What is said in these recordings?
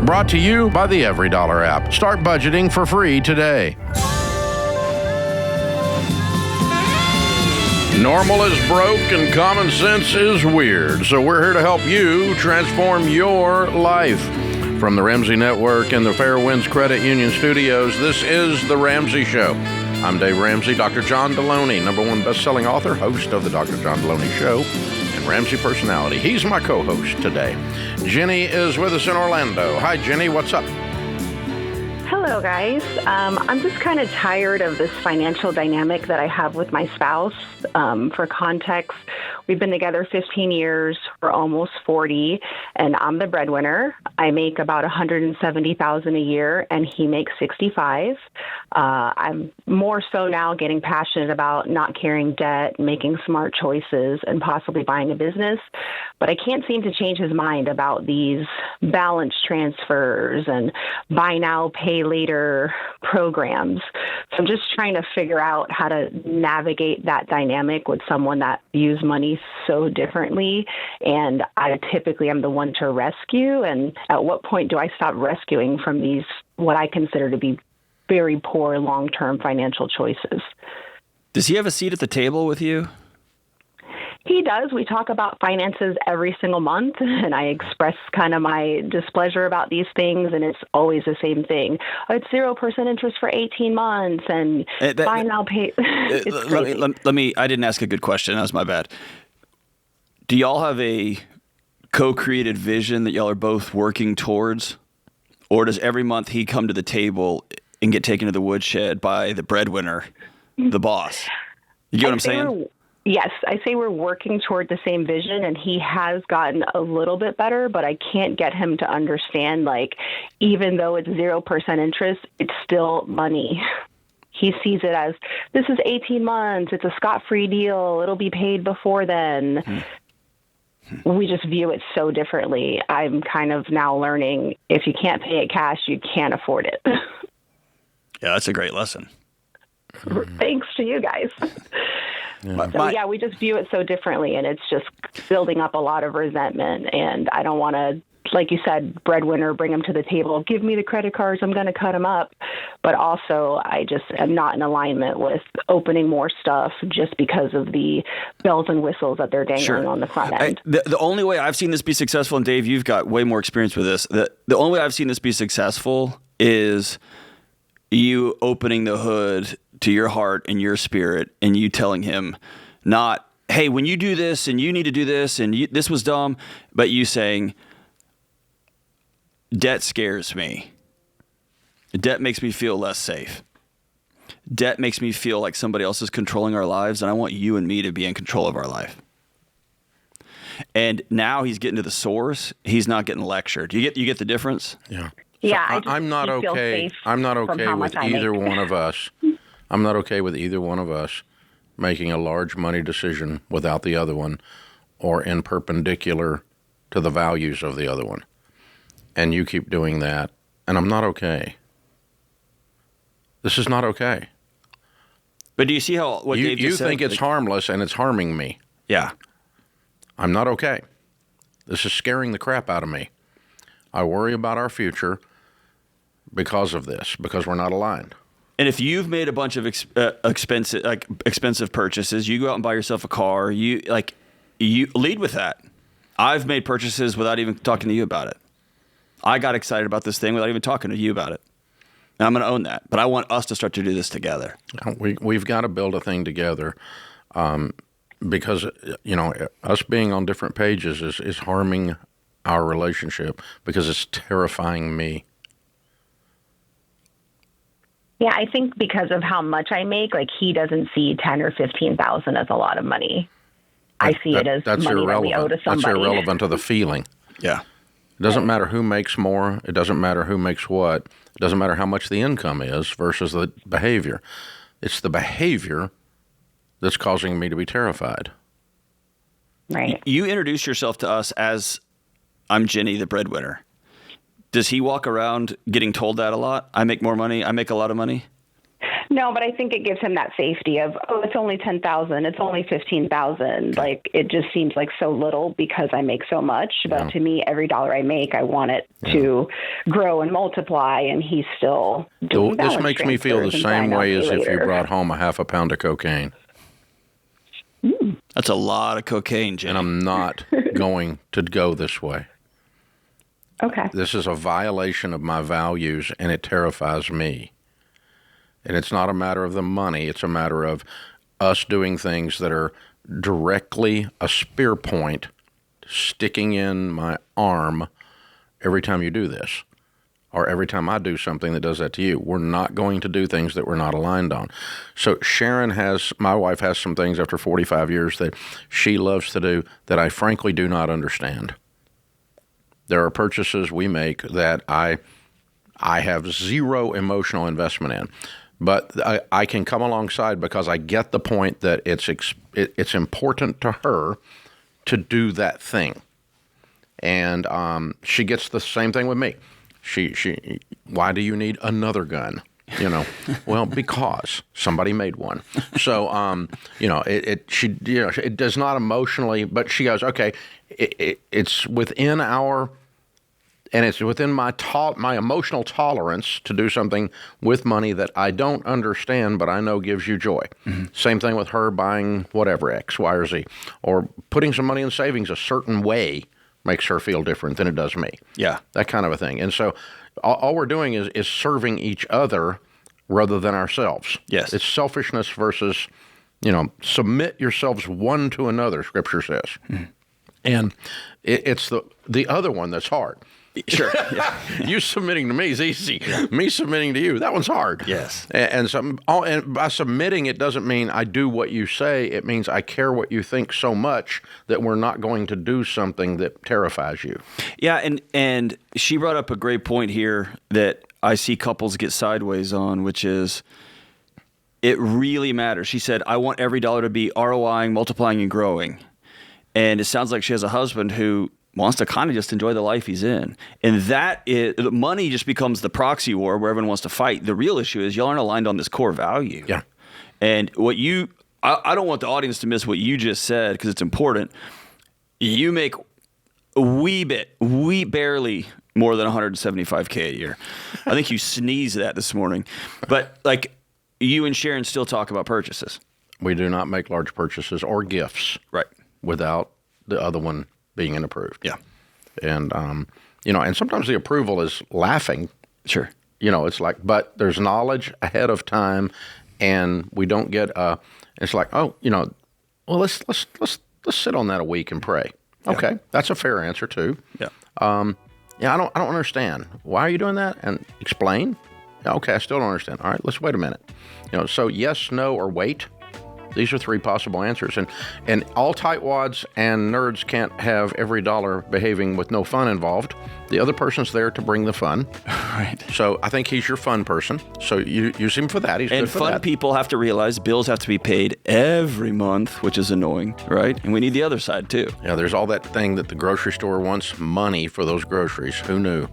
Brought to you by the Every Dollar app. Start budgeting for free today. Normal is broke and common sense is weird. So we're here to help you transform your life. From the Ramsey Network and the Fairwinds Credit Union Studios, this is The Ramsey Show. I'm Dave Ramsey, Dr. John Delony, #1 best-selling author, host of the Dr. John Delony Show, and Ramsey personality. He's my co-host today. Jenny is with us in Orlando. Hi, Jenny. What's up? Hello, guys. I'm just kind of tired of this financial dynamic that I have with my spouse. For context, we've been together 15 years. We're almost 40, and I'm the breadwinner. I make about $170,000 a year, and he makes $65,000. I'm more so now getting passionate about not carrying debt, making smart choices, and possibly buying a business. But I can't seem to change his mind about these balance transfers and buy now, pay later programs. So I'm just trying to figure out how to navigate that dynamic with someone that views money so differently. And I typically am the one to rescue. And at what point do I stop rescuing from these, what I consider to be very poor long-term financial choices? Does he have a seat at the table with you? He does. We talk about finances every single month, and I express kind of my displeasure about these things, and it's always the same thing. It's 0% interest for 18 months, and buy now, pay. Let me. I didn't ask a good question. That was my bad. Do y'all have a co-created vision that y'all are both working towards, or does every month he come to the table and get taken to the woodshed by the breadwinner, the boss? You get what I'm saying? Yes, I say we're working toward the same vision, and he has gotten a little bit better, but I can't get him to understand, like, even though it's 0% interest, it's still money. He sees it as, this is 18 months, it's a scot-free deal, it'll be paid before then. We just view it so differently. I'm kind of now learning, if you can't pay it cash, you can't afford it. Yeah, that's a great lesson. Thanks to you guys. Yeah. We just view it so differently, and it's just building up a lot of resentment. And I don't want to, like you said, breadwinner, bring them to the table, give me the credit cards, I'm going to cut them up. But also, I just am not in alignment with opening more stuff just because of the bells and whistles that they're dangling on the front end. The only way I've seen this be successful, and Dave, you've got way more experience with this, the only way I've seen this be successful is you opening the hood to your heart and your spirit, and you telling him not, hey, when you do this and you need to do this and this was dumb, but you saying, debt scares me. Debt makes me feel less safe. Debt makes me feel like somebody else is controlling our lives, and I want you and me to be in control of our life. And now he's getting to the source. He's not getting lectured. You get the difference? Yeah. So I'm not okay. I'm not okay with either one of us. I'm not okay with either one of us making a large money decision without the other one, or in perpendicular to the values of the other one. And you keep doing that, and I'm not okay. This is not okay. But do you see how what Dave just said? You think it's harmless, and it's harming me. Yeah. I'm not okay. This is scaring the crap out of me. I worry about our future because of this, because we're not aligned. And if you've made a bunch of expensive purchases, you go out and buy yourself a car. You lead with that. I've made purchases without even talking to you about it. I got excited about this thing without even talking to you about it. And I'm going to own that. But I want us to start to do this together. We've got to build a thing together, because us being on different pages is harming our relationship, because it's terrifying me. Yeah, I think because of how much I make, like, he doesn't see 10 or 15,000 as a lot of money. I see it as money irrelevant. That we owe to somebody. That's irrelevant to the feeling. Yeah. It doesn't matter who makes more. It doesn't matter who makes what. It doesn't matter how much the income is versus the behavior. It's the behavior that's causing me to be terrified. Right. You introduce yourself to us as, I'm Jenny, the breadwinner. Does he walk around getting told that a lot? I make more money. I make a lot of money. No, but I think it gives him that safety of, oh, it's only 10,000, it's only 15,000. Like, it just seems like so little because I make so much. But to me, every dollar I make, I want it to grow and multiply. And he's still doing This makes me feel the same way as if you brought home a half a pound of cocaine. That's a lot of cocaine, Jim. And I'm not going to go this way. Okay. This is a violation of my values, and it terrifies me. And it's not a matter of the money. It's a matter of us doing things that are directly a spear point sticking in my arm every time you do this, or every time I do something that does that to you. We're not going to do things that we're not aligned on. So my wife has some things after 45 years that she loves to do that I frankly do not understand. There are purchases we make that I have zero emotional investment in. But I can come alongside because I get the point that it's important to her to do that thing. And she gets the same thing with me. She why do you need another gun? Well, because somebody made one. So it does not emotionally, but she goes, okay, it's within it's within my emotional tolerance to do something with money that I don't understand, but I know gives you joy. Mm-hmm. Same thing with her buying whatever, X, Y, or Z, or putting some money in savings a certain way makes her feel different than it does me. Yeah. That kind of a thing. And so all we're doing is serving each other rather than ourselves. Yes. It's selfishness versus, submit yourselves one to another, Scripture says. Mm-hmm. And it's the other one that's hard. Sure. Yeah. You submitting to me is easy. Yeah. Me submitting to you, that one's hard. Yes. And by submitting, it doesn't mean I do what you say. It means I care what you think so much that we're not going to do something that terrifies you. Yeah, and she brought up a great point here that I see couples get sideways on, which is it really matters. She said, I want every dollar to be ROIing, multiplying, and growing. And it sounds like she has a husband who wants to kind of just enjoy the life he's in. And the money just becomes the proxy war where everyone wants to fight. The real issue is y'all aren't aligned on this core value. Yeah. And I don't want the audience to miss what you just said because it's important. You make barely more than $175K a year. I think you sneezed that this morning. But like you and Sharon still talk about purchases. We do not make large purchases or gifts. Right. Without the other one being approved. Yeah. And, and sometimes the approval is laughing. Sure. It's like, but there's knowledge ahead of time and we don't get, it's like, well, let's sit on that a week and pray. Yeah. Okay. That's a fair answer too. Yeah. I don't understand. Why are you doing that? And explain. Okay. I still don't understand. All right. Let's wait a minute. So yes, no, or wait. These are three possible answers. And all tightwads and nerds can't have every dollar behaving with no fun involved. The other person's there to bring the fun. Right. So I think he's your fun person. So you use him for that. He's good for that. And fun people have to realize bills have to be paid every month, which is annoying, right? And we need the other side too. Yeah, there's all that thing that the grocery store wants money for those groceries. Who knew?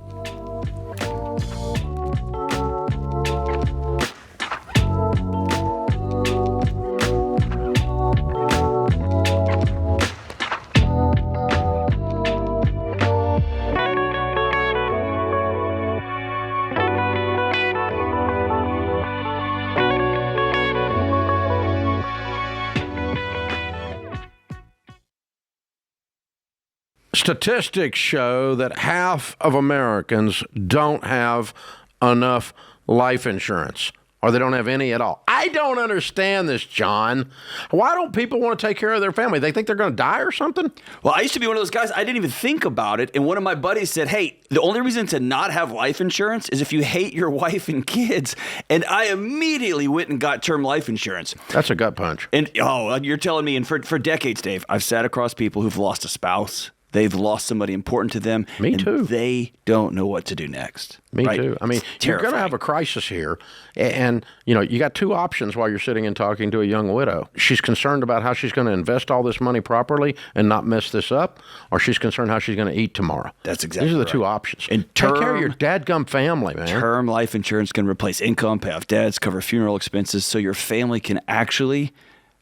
Statistics show that half of Americans don't have enough life insurance, or they don't have any at all. I don't understand this, John. Why don't people want to take care of their family? They think they're going to die or something? Well, I used to be one of those guys. I didn't even think about it. And one of my buddies said, hey, the only reason to not have life insurance is if you hate your wife and kids. And I immediately went and got term life insurance. That's a gut punch. And, you're telling me, and for decades, Dave, I've sat across people who've lost a spouse, They've lost somebody important to them. Me too. They don't know what to do next. Me right? too. I mean, you're going to have a crisis here. And, you got two options while you're sitting and talking to a young widow. She's concerned about how she's going to invest all this money properly and not mess this up, or she's concerned how she's going to eat tomorrow. That's exactly These are the right. two options. And take care of your dadgum family, man. Term life insurance can replace income, pay off debts, cover funeral expenses, so your family can actually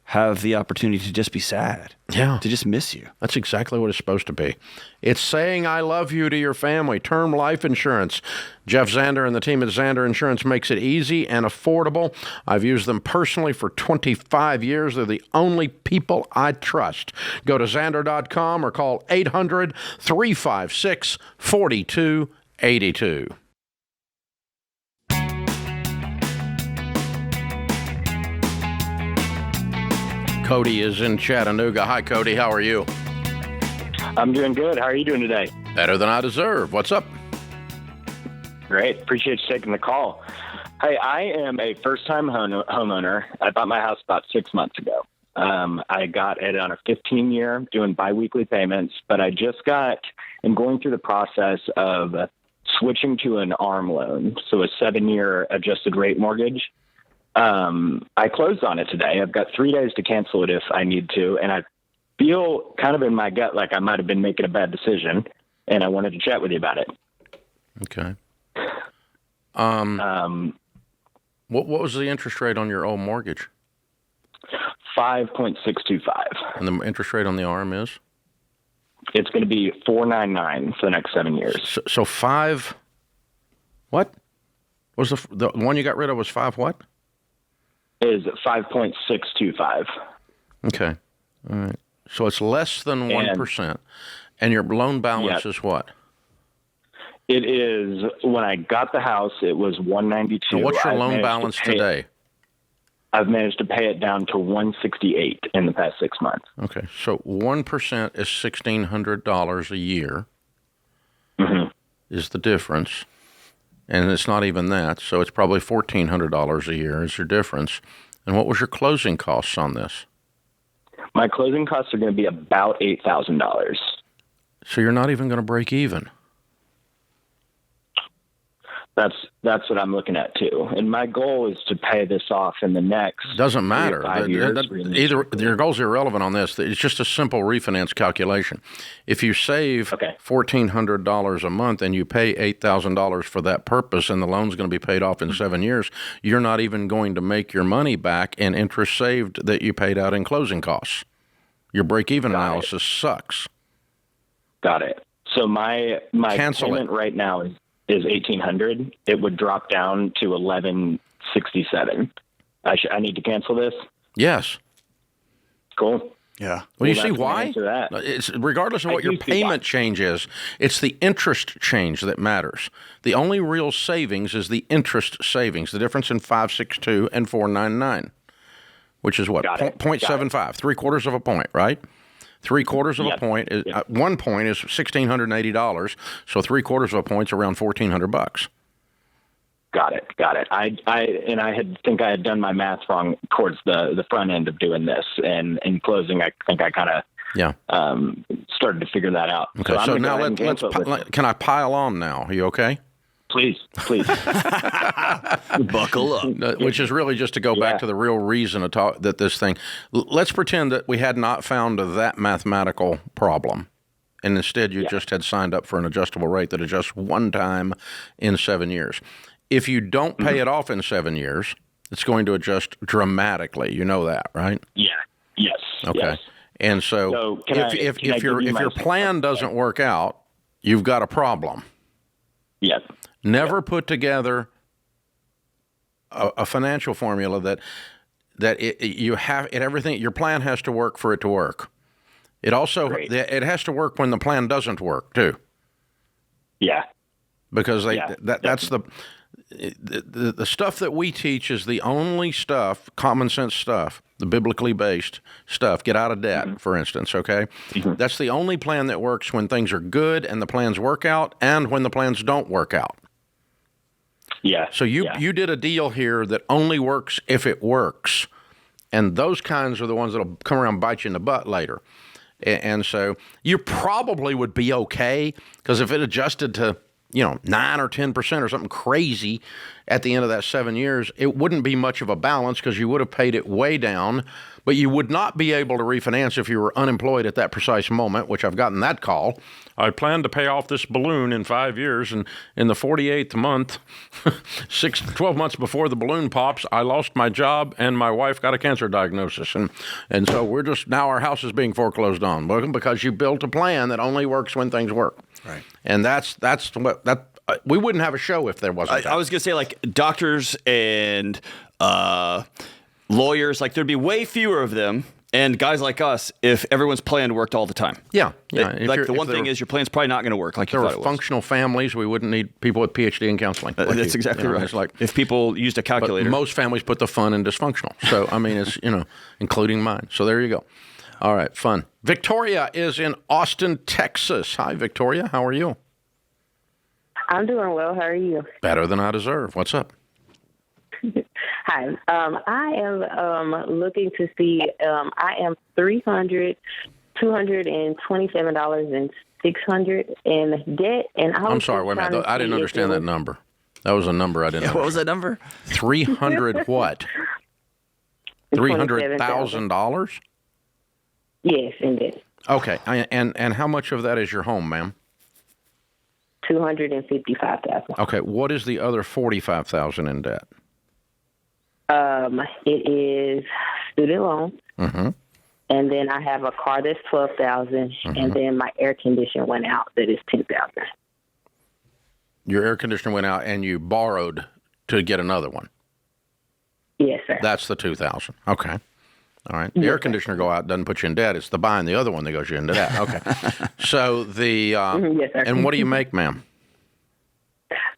have the opportunity to just be sad. Yeah. To just miss you. That's exactly what it's supposed to be. It's saying I love you to your family. Term life insurance. Jeff Zander and the team at Zander Insurance makes it easy and affordable. I've used them personally for 25 years. They're the only people I trust. Go to Zander.com or call 800-356-4282. Cody is in Chattanooga. Hi, Cody. How are you? I'm doing good. How are you doing today? Better than I deserve. What's up? Great. Appreciate you taking the call. Hey, I am a first-time homeowner. I bought my house about 6 months ago. I got it on a 15-year, doing biweekly payments, but I just am going through the process of switching to an ARM loan, so a 7-year adjusted rate mortgage. I closed on it today. I've got 3 days to cancel it if I need to, and I feel kind of in my gut like I might have been making a bad decision, and I wanted to chat with you about it. Okay. What was the interest rate on your old mortgage? 5.625. And the interest rate on the ARM is? It's going to be 4.99 for the next 7 years. So five. What was the one you got rid of? Was five what? Is 5.625. Okay. All right. So it's less than 1%. And your loan balance is what? It is, when I got the house, it was 192. So what's your loan balance today? I've managed to pay it down to 168 in the past 6 months. Okay. So 1% is $1,600 a year is the difference. And it's not even that. So it's probably $1,400 a year is your difference. And what was your closing costs on this? My closing costs are going to be about $8,000. So you're not even going to break even. That's what I'm looking at too. And my goal is to pay this off in the next doesn't matter. 5 years. Either your goals are irrelevant on this. It's just a simple refinance calculation. If you save $1,400 a month and you pay $8,000 for that purpose, and the loan's going to be paid off in 7 years, you're not even going to make your money back in interest saved that you paid out in closing costs. Your break-even analysis sucks. Got it. So my payment right now is $1,800. It would drop down to $1,167. I need to cancel this? Yes. Cool. Yeah. Well, you see why? It's regardless of what your payment change is, it's the interest change that matters. The only real savings is the interest savings, the difference in 562 and 499, which is what? 0.75, 3/4 of a point, right? 3/4 of a point is 1 point is $1,680. So 3/4 of a point's around $1,400. Got it. think I had done my math wrong towards the front end of doing this, and in closing, I think I kind of started to figure that out. Okay, so now can I pile on now? Are you okay? Please. Buckle up. Which is really just to go back to the real reason to talk that this thing. Let's pretend that we had not found that mathematical problem, and instead you just had signed up for an adjustable rate that adjusts one time in 7 years. If you don't pay it off in 7 years, it's going to adjust dramatically. You know that, right? Yeah. Yes. Okay. Yes. And so if your plan doesn't work out, you've got a problem. Yes. Never put together a financial formula that everything. Your plan has to work for it to work. It also it has to work when the plan doesn't work too. Yeah. Because that's the stuff that we teach is the only stuff, common sense stuff, the biblically based stuff. Get out of debt, for instance. Okay, that's the only plan that works when things are good and the plans work out, and when the plans don't work out. Yeah. So you did a deal here that only works if it works, and those kinds are the ones that'll come around and bite you in the butt later. And so you probably would be okay, because if it adjusted to 9 or 10% or something crazy at the end of that 7 years, it wouldn't be much of a balance because you would have paid it way down, but you would not be able to refinance if you were unemployed at that precise moment, which I've gotten that call. I plan to pay off this balloon in 5 years, and in the 48th month, 12 months before the balloon pops, I lost my job and my wife got a cancer diagnosis. And so now our house is being foreclosed on. Well, because you built a plan that only works when things work. Right. And that's what we wouldn't have a show if there wasn't that. I was going to say, like, doctors and lawyers, like, there'd be way fewer of them. And guys like us, if everyone's plan worked all the time. Yeah. Like, the one thing is your plan's probably not going to work like you thought it was. If there were functional families, we wouldn't need people with PhD in counseling. That's exactly right. It's like, if people used a calculator. But most families put the fun in dysfunctional. So, I mean, it's, including mine. So there you go. All right, fun. Victoria is in Austin, Texas. Hi, Victoria. How are you? I'm doing well. How are you? Better than I deserve. What's up? Hi. I am looking to see. I am $227 and $600 in debt, and I'm sorry. Wait a minute. I didn't understand that number. That was a number I didn't. Yeah, what was that number? 300 what? $300,000. Yes, in debt. Okay, and how much of that is your home, ma'am? $255,000. Okay, what is the other $45,000 in debt? It is student loan, mm-hmm. and then I have a car that's $12,000, mm-hmm. and then my air conditioner went out that is $10,000. Your air conditioner went out, and you borrowed to get another one. Yes, sir. That's the $2,000. Okay. All right. The air conditioner go out doesn't put you in debt. It's the buying the other one that goes you into debt. Okay. So yes, sir. And what do you make, ma'am?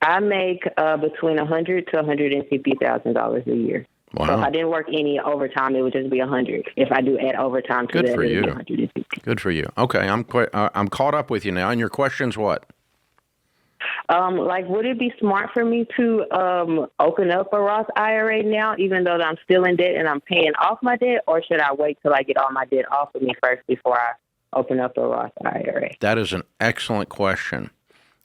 I make between $100,000 to $150,000 a year. Wow. So if I didn't work any overtime, it would just be $100,000. If I do add overtime to Good that, for it you. would be $150,000. Good for you. Okay, I'm caught up with you now. And your question's what? Would it be smart for me to open up a Roth IRA now, even though I'm still in debt and I'm paying off my debt, or should I wait till I get all my debt off of me first before I open up a Roth IRA? That is an excellent question.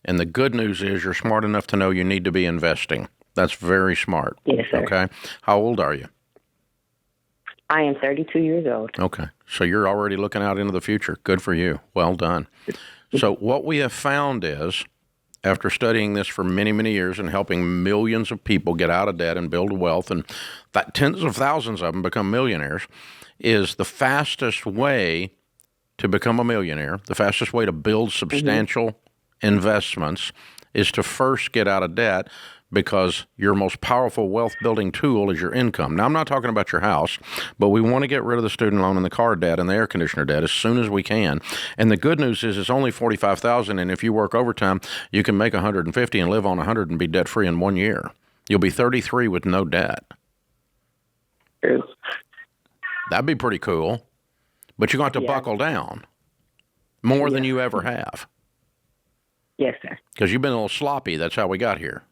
And the good news is you're smart enough to know you need to be investing. That's very smart. Yes, sir. Okay. How old are you? I am 32 years old. Okay. So you're already looking out into the future. Good for you. Well done. So what we have found is, after studying this for many, many years and helping millions of people get out of debt and build wealth, and that tens of thousands of them become millionaires, is the fastest way to become a millionaire, the fastest way to build substantial investments is to first get out of debt, because your most powerful wealth-building tool is your income. Now, I'm not talking about your house, but we want to get rid of the student loan and the car debt and the air conditioner debt as soon as we can. And the good news is it's only $45,000, and if you work overtime, you can make $150 and live on $100 and be debt-free in 1 year. You'll be 33 with no debt. True. That'd be pretty cool. But you're going to have to buckle down more than you ever have. Yes, sir. Because you've been a little sloppy. That's how we got here.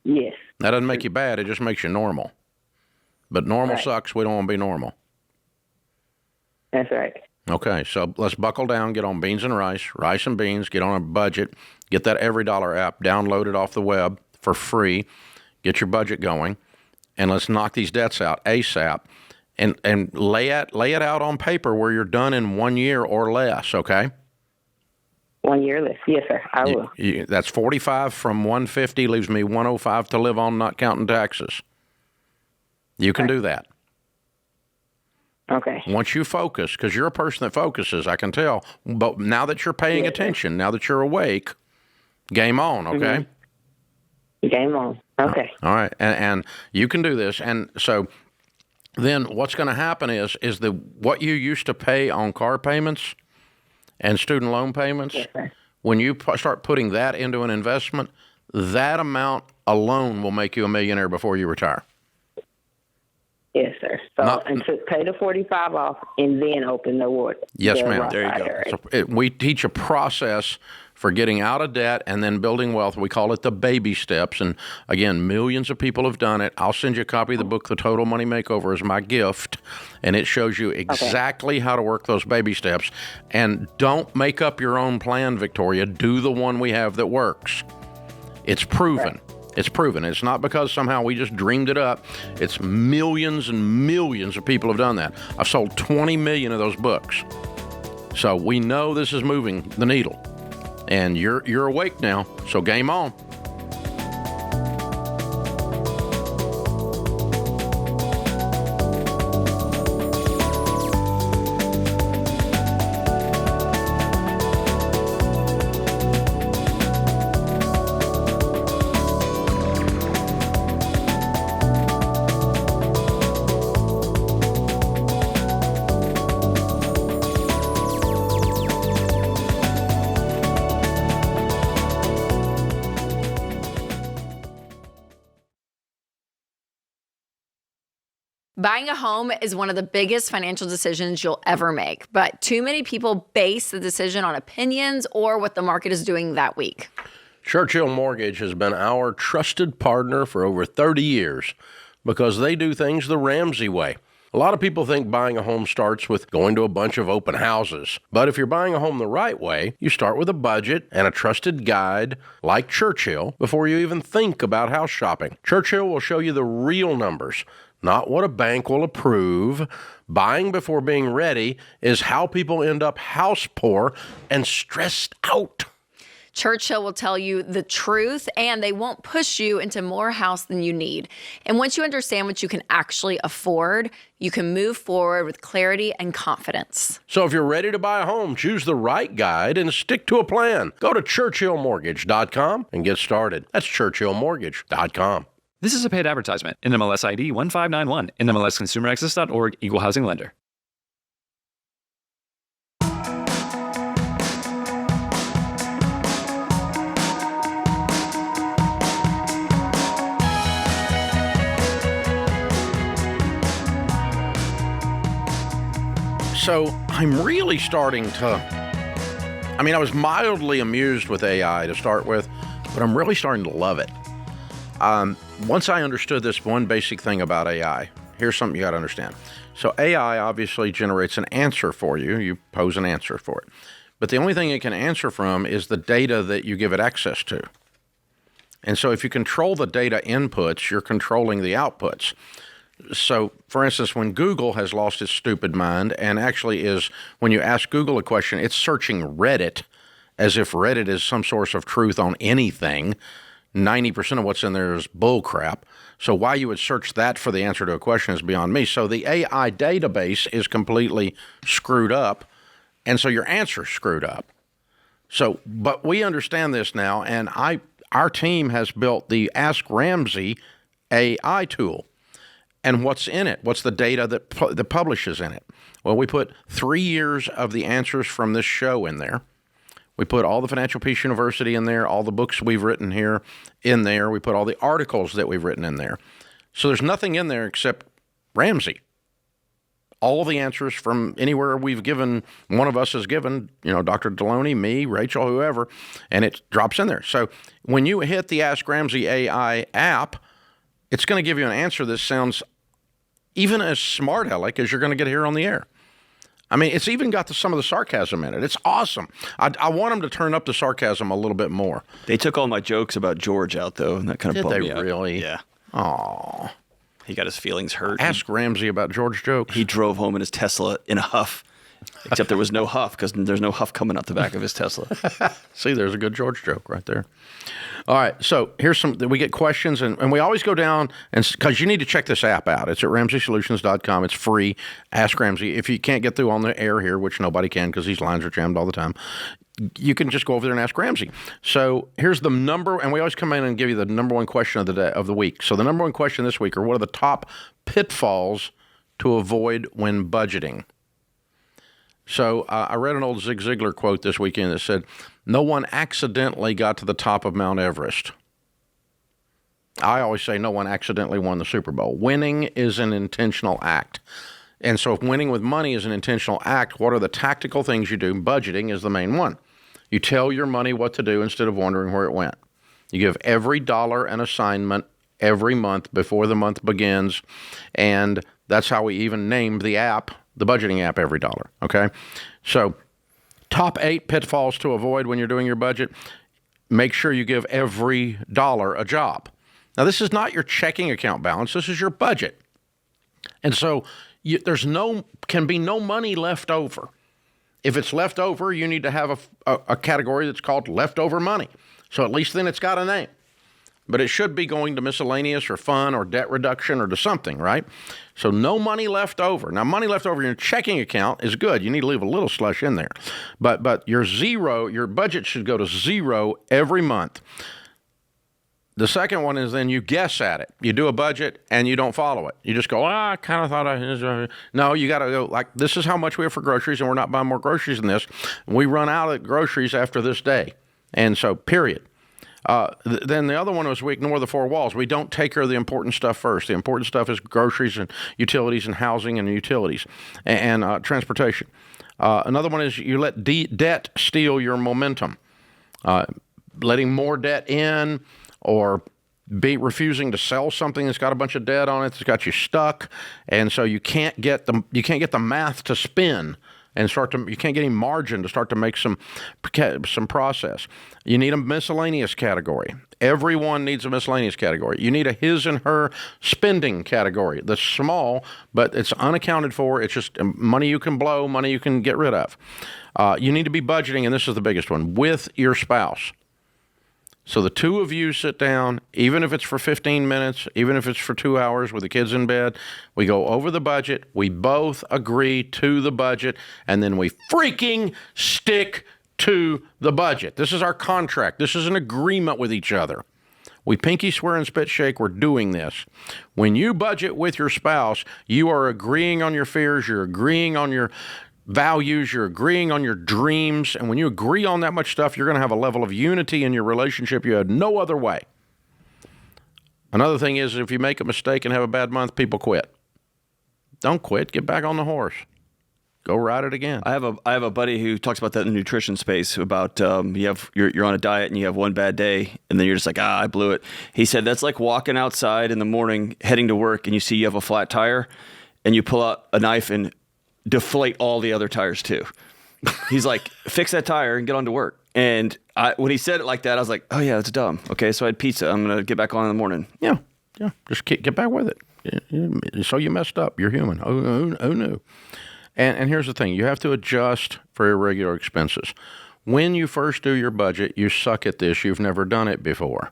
Yes. That doesn't make you bad. It just makes you normal. But normal sucks. We don't want to be normal. That's right. Okay, so let's buckle down, get on beans and rice and beans, get on a budget, get that Every Dollar app, download it off the web for free, get your budget going, and let's knock these debts out ASAP, and lay it out on paper where you're done in 1 year or less, okay? 1 year less. Yes, sir. I will. That's 45 from 150, leaves me 105 to live on, not counting taxes. You can do that. Okay. Once you focus, because you're a person that focuses, I can tell. But now that you're paying attention, now that you're awake, game on, okay? Game on. Okay. All right. And you can do this. And so then what's going to happen is what you used to pay on car payments and student loan payments, when you start putting that into an investment, that amount alone will make you a millionaire before you retire. Yes, sir. So and to pay the 45 off and then open the ward. Yes, ma'am. There you go. So we teach a process for getting out of debt and then building wealth. We call it the baby steps. And again, millions of people have done it. I'll send you a copy of the book, The Total Money Makeover, as my gift. And it shows you exactly how to work those baby steps. And don't make up your own plan, Victoria. Do the one we have that works. It's proven. Right. It's proven. It's not because somehow we just dreamed it up. It's millions and millions of people have done that. I've sold 20 million of those books. So we know this is moving the needle. And you're awake now, so game on. Buying a home is one of the biggest financial decisions you'll ever make, but too many people base the decision on opinions or what the market is doing that week. Churchill Mortgage has been our trusted partner for over 30 years because they do things the Ramsey way. A lot of people think buying a home starts with going to a bunch of open houses. But if you're buying a home the right way, you start with a budget and a trusted guide like Churchill before you even think about house shopping. Churchill will show you the real numbers, not what a bank will approve. Buying before being ready is how people end up house poor and stressed out. Churchill will tell you the truth, and they won't push you into more house than you need. And once you understand what you can actually afford, you can move forward with clarity and confidence. So if you're ready to buy a home, choose the right guide and stick to a plan. Go to churchillmortgage.com and get started. That's churchillmortgage.com. This is a paid advertisement. NMLS ID 1591. NMLSConsumerAccess.org. Equal housing lender. So I'm really starting to, I was mildly amused with AI to start with, but I'm really starting to love it. Once I understood this one basic thing about AI, here's something you got to understand. So AI obviously generates an answer for you. You pose an answer for it. But the only thing it can answer from is the data that you give it access to. And so if you control the data inputs, you're controlling the outputs. So, for instance, when Google has lost its stupid mind and actually is, when you ask Google a question, it's searching Reddit as if Reddit is some source of truth on anything. 90% of what's in there is bull crap. So why you would search that for the answer to a question is beyond me. So the AI database is completely screwed up, and so your answer's screwed up. So, but we understand this now, and our team has built the Ask Ramsey AI tool. And what's in it? What's the data that publishes in it? Well, we put 3 years of the answers from this show in there. We put all the Financial Peace University in there, all the books we've written here in there. We put all the articles that we've written in there. So there's nothing in there except Ramsey. All the answers from anywhere we've given, one of us has given, Dr. Delony, me, Rachel, whoever, and it drops in there. So when you hit the Ask Ramsey AI app, it's going to give you an answer that sounds even as smart aleck as you're going to get here on the air. It's even got some of the sarcasm in it. It's awesome. I want them to turn up the sarcasm a little bit more. They took all my jokes about George out, though, and that kind of bummed me out. Did they really? Yeah. Aw. He got his feelings hurt. Ask Ramsey about George jokes. He drove home in his Tesla in a huff, except there was no huff because there's no huff coming out the back of his Tesla. See, there's a good George joke right there. All right, so here's we get questions, and we always go down, and because you need to check this app out. It's at RamseySolutions.com. It's free. Ask Ramsey. If you can't get through on the air here, which nobody can because these lines are jammed all the time, you can just go over there and ask Ramsey. So here's the number, and we always come in and give you the number one question of the day, of the week. So the number one question this week are, what are the top pitfalls to avoid when budgeting? So I read an old Zig Ziglar quote this weekend that said, "No one accidentally got to the top of Mount Everest." I always say no one accidentally won the Super Bowl. Winning is an intentional act. And so if winning with money is an intentional act, what are the tactical things you do? Budgeting is the main one. You tell your money what to do instead of wondering where it went. You give every dollar an assignment every month before the month begins. And that's how we even named the app, the budgeting app, Every Dollar. Okay? So top 8 pitfalls to avoid when you're doing your budget. Make sure you give every dollar a job. Now, this is not your checking account balance. This is your budget. And so can be no money left over. If it's left over, you need to have a category that's called leftover money. So at least then it's got a name. But it should be going to miscellaneous or fun or debt reduction or to something, right? So no money left over. Now, money left over in your checking account is good. You need to leave a little slush in there. But your budget should go to zero every month. The second one is then you guess at it. You do a budget and you don't follow it. You just go, I kind of thought No, you got to go, like, this is how much we have for groceries, and we're not buying more groceries than this. We run out of groceries after this day. And so, period. Then the other one was we ignore the 4 walls. We don't take care of the important stuff first. The important stuff is groceries and utilities and housing and utilities and transportation. Another one is you let debt steal your momentum. Letting more debt in, or refusing to sell something that's got a bunch of debt on it that's got you stuck, and so you can't get the math to spin and you can't get any margin to start to make some process. You need a miscellaneous category. Everyone needs a miscellaneous category. You need a his and her spending category that's small, but it's unaccounted for. It's just money you can blow, money you can get rid of. You need to be budgeting, and this is the biggest one, with your spouse. So the two of you sit down, even if it's for 15 minutes, even if it's for 2 hours with the kids in bed, we go over the budget, we both agree to the budget, and then we freaking stick to the budget. This is our contract. This is an agreement with each other. We pinky swear and spit shake, we're doing this. When you budget with your spouse, you are agreeing on your fears, you're agreeing on your values, you're agreeing on your dreams, and when you agree on that much stuff, you're going to have a level of unity in your relationship you had no other way. Another thing is, if you make a mistake and have a bad month, people quit. Don't quit. Get back on the horse. Go ride it again. I have a buddy who talks about that in the nutrition space about you're on a diet and you have one bad day and then you're just like, I blew it. He said that's like walking outside in the morning heading to work and you see you have a flat tire and you pull out a knife and deflate all the other tires too. He's like, fix that tire and get on to work. And when he said it like that, I was like, oh yeah, that's dumb. Okay, so I had pizza. I'm going to get back on in the morning. Yeah. Just get back with it. So you messed up. You're human. Oh no. And here's the thing. You have to adjust for irregular expenses. When you first do your budget, you suck at this. You've never done it before.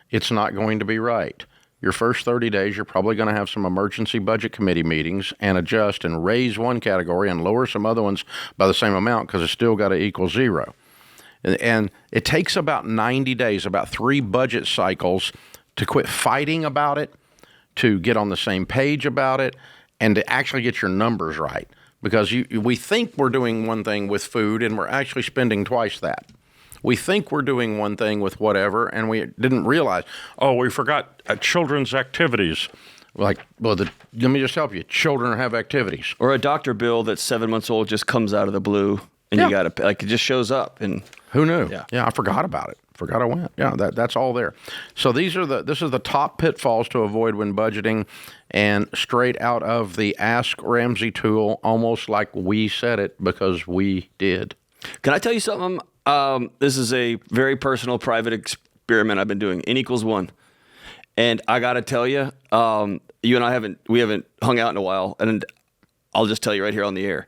It's not going to be right. Your first 30 days, you're probably going to have some emergency budget committee meetings and adjust and raise one category and lower some other ones by the same amount because it's still got to equal zero. And it takes about 90 days, about 3 budget cycles to quit fighting about it, to get on the same page about it, and to actually get your numbers right. Because we think we're doing one thing with food and we're actually spending twice that. We think we're doing one thing with whatever, and we didn't realize, we forgot children's activities. Like, let me just help you. Children have activities. Or a doctor bill that's 7 months old just comes out of the blue, and you got to, it just shows up. And who knew? Yeah, I forgot about it. Forgot I went. Yeah, that's all there. So this is the top pitfalls to avoid when budgeting, and straight out of the Ask Ramsey tool, almost like we said it because we did. Can I tell you something? This is a very personal, private experiment I've been doing. N equals 1. And I got to tell you, you and I haven't hung out in a while, and I'll just tell you right here on the air.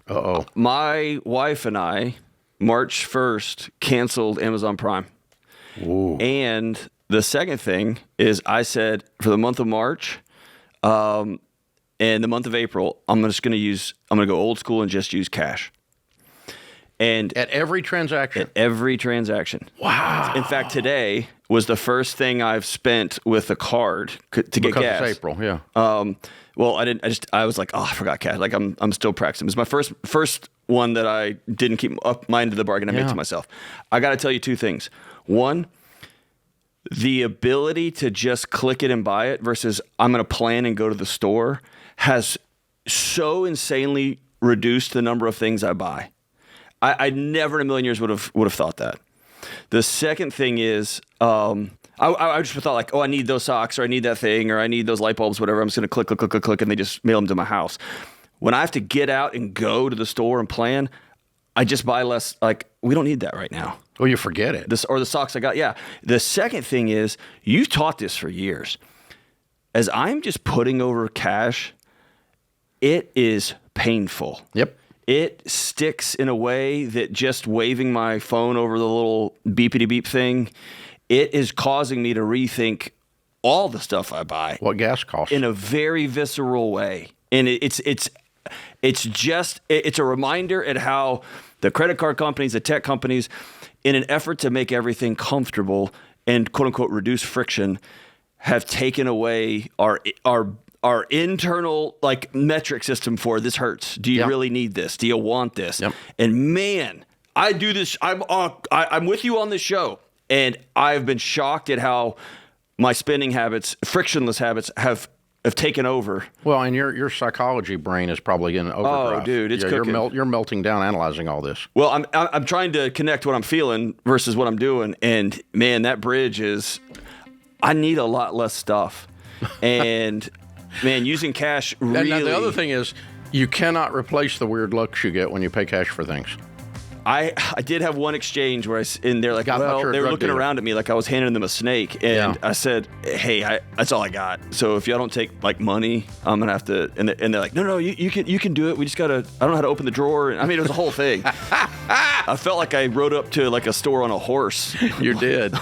Uh-oh. My wife and I, March 1st, canceled Amazon Prime. Ooh. And the second thing is I said for the month of March and the month of April, I'm going to go old school and just use cash. And at every transaction? Wow. In fact, today was the first thing I've spent with a card to get gas. Because it's April, yeah. Well, I was like, I forgot cash. Like I'm still practicing. It's my first one that I didn't keep up my end of the bargain I made to myself. I got to tell you 2 things. One, the ability to just click it and buy it versus I'm going to plan and go to the store has so insanely reduced the number of things I buy. I never in a million years would have thought that. The second thing is, I just thought like, oh, I need those socks, or I need that thing, or I need those light bulbs, whatever. I'm just going to click, and they just mail them to my house. When I have to get out and go to the store and plan, I just buy less. Like, we don't need that right now. Well, you forget it. Or the socks I got. Yeah. The second thing is, you've taught this for years. As I'm just putting over cash, it is painful. Yep. It sticks in a way that just waving my phone over the little beepity beep thing, it is causing me to rethink all the stuff I buy. What gas costs. In a very visceral way. And it's a reminder at how the credit card companies, the tech companies, in an effort to make everything comfortable and quote unquote reduce friction, have taken away our internal like metric system for this hurts. Do you really need this? Do you want this? Yep. And man, I do this. I'm with you on this show, and I've been shocked at how my spending habits, frictionless habits, have taken over. Well, and your psychology brain is probably in overdrive. Oh, dude, it's cooking. You're melting down analyzing all this. Well, I'm trying to connect what I'm feeling versus what I'm doing, and man, that bridge is. I need a lot less stuff, and man, using cash really. Now, the other thing is, you cannot replace the weird looks you get when you pay cash for things. I did have one exchange where they're like, well, they were looking around at me like I was handing them a snake, and I said, hey, that's all I got. So if y'all don't take like money, I'm gonna have to. And they're like, no, you can do it. We just gotta. I don't know how to open the drawer. I mean, it was a whole thing. I felt like I rode up to like a store on a horse. You did.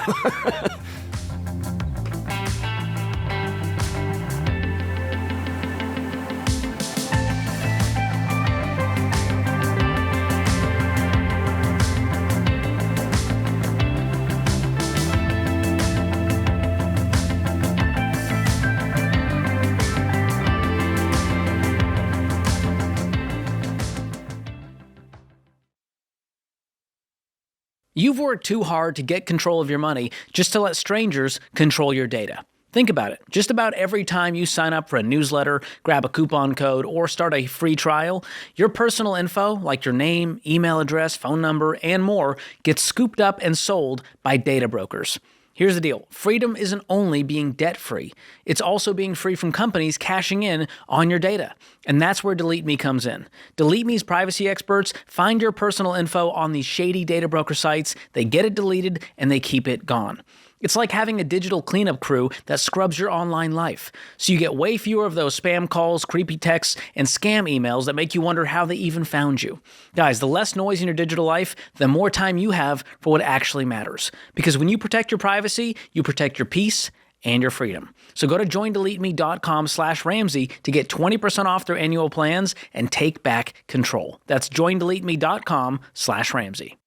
You've worked too hard to get control of your money just to let strangers control your data. Think about it. Just about every time you sign up for a newsletter, grab a coupon code, or start a free trial, your personal info, like your name, email address, phone number, and more, gets scooped up and sold by data brokers. Here's the deal. Freedom isn't only being debt-free. It's also being free from companies cashing in on your data. And that's where Delete Me comes in. Delete Me's privacy experts find your personal info on these shady data broker sites, they get it deleted, and they keep it gone. It's like having a digital cleanup crew that scrubs your online life. So you get way fewer of those spam calls, creepy texts, and scam emails that make you wonder how they even found you. Guys, the less noise in your digital life, the more time you have for what actually matters. Because when you protect your privacy, you protect your peace and your freedom. So go to joindeleteme.com/Ramsey to get 20% off their annual plans and take back control. That's joindeleteme.com/Ramsey.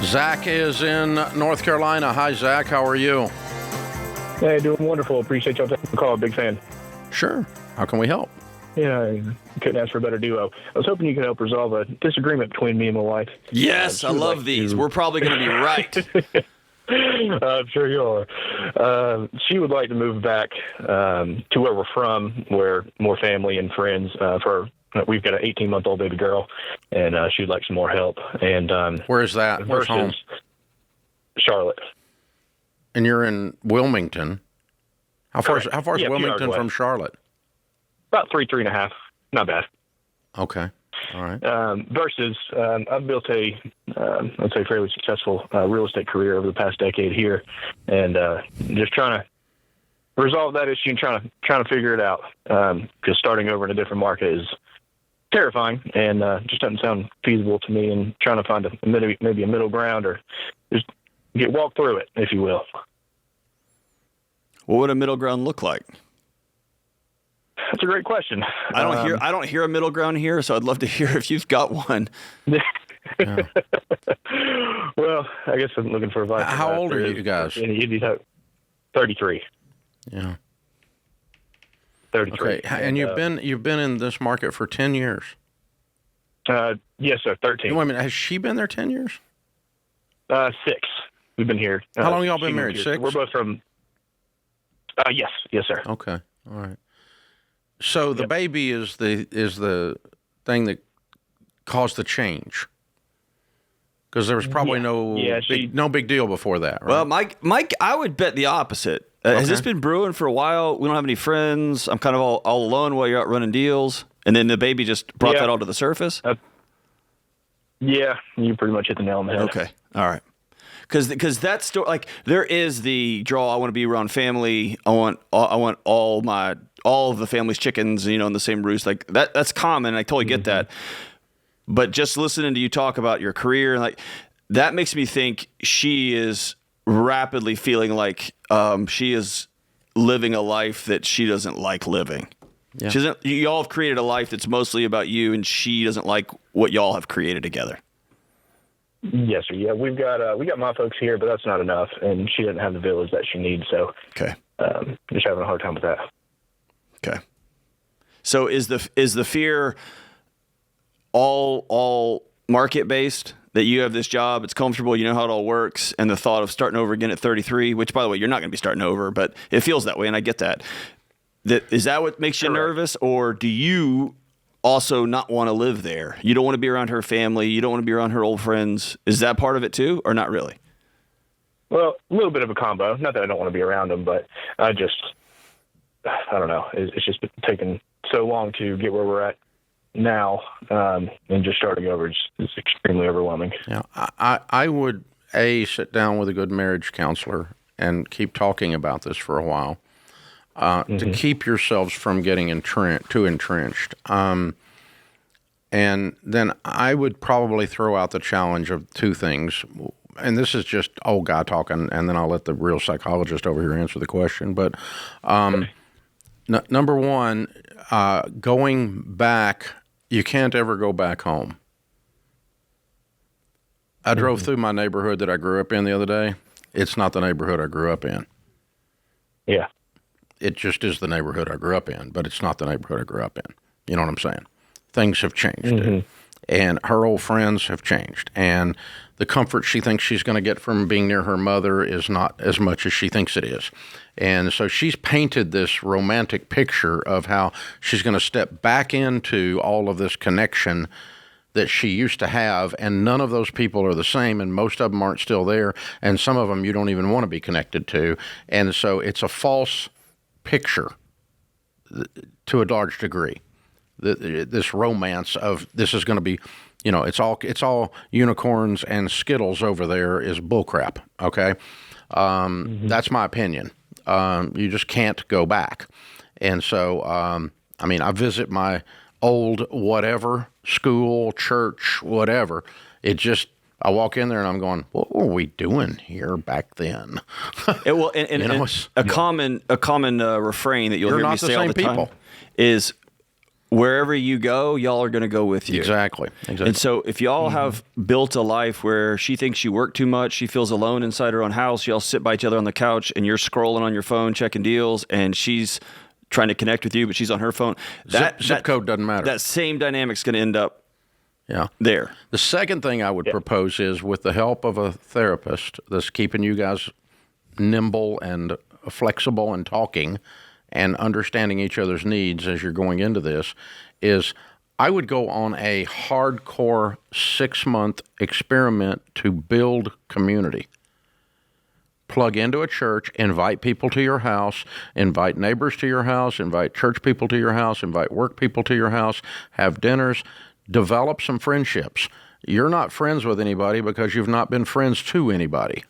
Zach is in North Carolina. Hi, Zach. How are you? Hey, doing wonderful. Appreciate y'all taking the call. Big fan. Sure. How can we help? Yeah, couldn't ask for a better duo. I was hoping you could help resolve a disagreement between me and my wife. Yes, I love these. We're probably going to be right. I'm sure you are. She would like to move back to where we're from, where more family and friends we've got an 18-month-old baby girl, and she'd like some more help. And where is that? Where's home? Charlotte. And you're in Wilmington. How far is Wilmington from Charlotte? About 3.5. Not bad. Okay. All right. Versus, I've built I'd say fairly successful real estate career over the past decade here, and just trying to resolve that issue and trying to figure it out. Because starting over in a different market is terrifying and just doesn't sound feasible to me. And trying to find maybe a middle ground or just walk through it, if you will. What would a middle ground look like? That's a great question. I don't hear a middle ground here, so I'd love to hear if you've got one. Yeah. Well, I guess I'm looking for advice. How old are you guys? 33. Yeah. 33. Okay, and you've been in this market for 10 years. Yes, sir. 13. Wait a minute, has she been there 10 years? 6. We've been here. How long y'all been married? 6? We're both from. Yes, sir. Okay, all right. So the baby is the thing that caused the change, because there was probably no big deal before that, right? Well, Mike, I would bet the opposite. Has this been brewing for a while? We don't have any friends. I'm kind of all alone while you're out running deals, and then the baby just brought that all to the surface. Yeah, you pretty much hit the nail on the head. Okay, all right. Because that story, like, there is the draw. I want to be around family. I want all of the family's chickens, in the same roost. Like that's common. I totally get that. But just listening to you talk about your career, like, that makes me think she is rapidly feeling like she is living a life that she doesn't like living. Yeah. Y'all have created a life that's mostly about you, and she doesn't like what y'all have created together. Yes, sir. Yeah, we got my folks here, but that's not enough, and she doesn't have the village that she needs. So, okay, just having a hard time with that. Okay. So is the fear all market based, that you have this job, it's comfortable, you know how it all works, and the thought of starting over again at 33, which, by the way, you're not going to be starting over, but it feels that way, and I get that. Is that what makes you nervous, or do you also not want to live there? You don't want to be around her family. You don't want to be around her old friends. Is that part of it too, or not really? Well, a little bit of a combo. Not that I don't want to be around them, but I don't know. It's just been taking so long to get where we're at now, and just starting over is extremely overwhelming. Yeah, I would sit down with a good marriage counselor and keep talking about this for a while. To keep yourselves from getting too entrenched. And then I would probably throw out the challenge of 2 things. And this is just old guy talking, and then I'll let the real psychologist over here answer the question. But number 1, going back, you can't ever go back home. I drove through my neighborhood that I grew up in the other day. It's not the neighborhood I grew up in. Yeah. It just is the neighborhood I grew up in, but it's not the neighborhood I grew up in. You know what I'm saying? Things have changed. And her old friends have changed. And the comfort she thinks she's going to get from being near her mother is not as much as she thinks it is. And so she's painted this romantic picture of how she's going to step back into all of this connection that she used to have, and none of those people are the same, and most of them aren't still there, and some of them you don't even want to be connected to. And so it's a false picture to a large degree. This romance of this is going to be, it's all unicorns and Skittles over there is bullcrap. Okay, that's my opinion. You just can't go back, and so I visit my old whatever school, church, whatever. I walk in there and I'm going, what were we doing here back then? A common refrain that you'll hear me say all the time is, wherever you go, y'all are going to go with you. Exactly. And so if y'all have built a life where she thinks you work too much, she feels alone inside her own house, y'all sit by each other on the couch and you're scrolling on your phone, checking deals, and she's trying to connect with you, but she's on her phone. Zip code doesn't matter. That same dynamic's going to end up Yeah. there. The second thing I would propose is, with the help of a therapist that's keeping you guys nimble and flexible and talking and understanding each other's needs as you're going into this, is I would go on a hardcore 6-month experiment to build community. Plug into a church, invite people to your house, invite neighbors to your house, invite church people to your house, invite work people to your house, have dinners, develop some friendships. You're not friends with anybody because you've not been friends to anybody.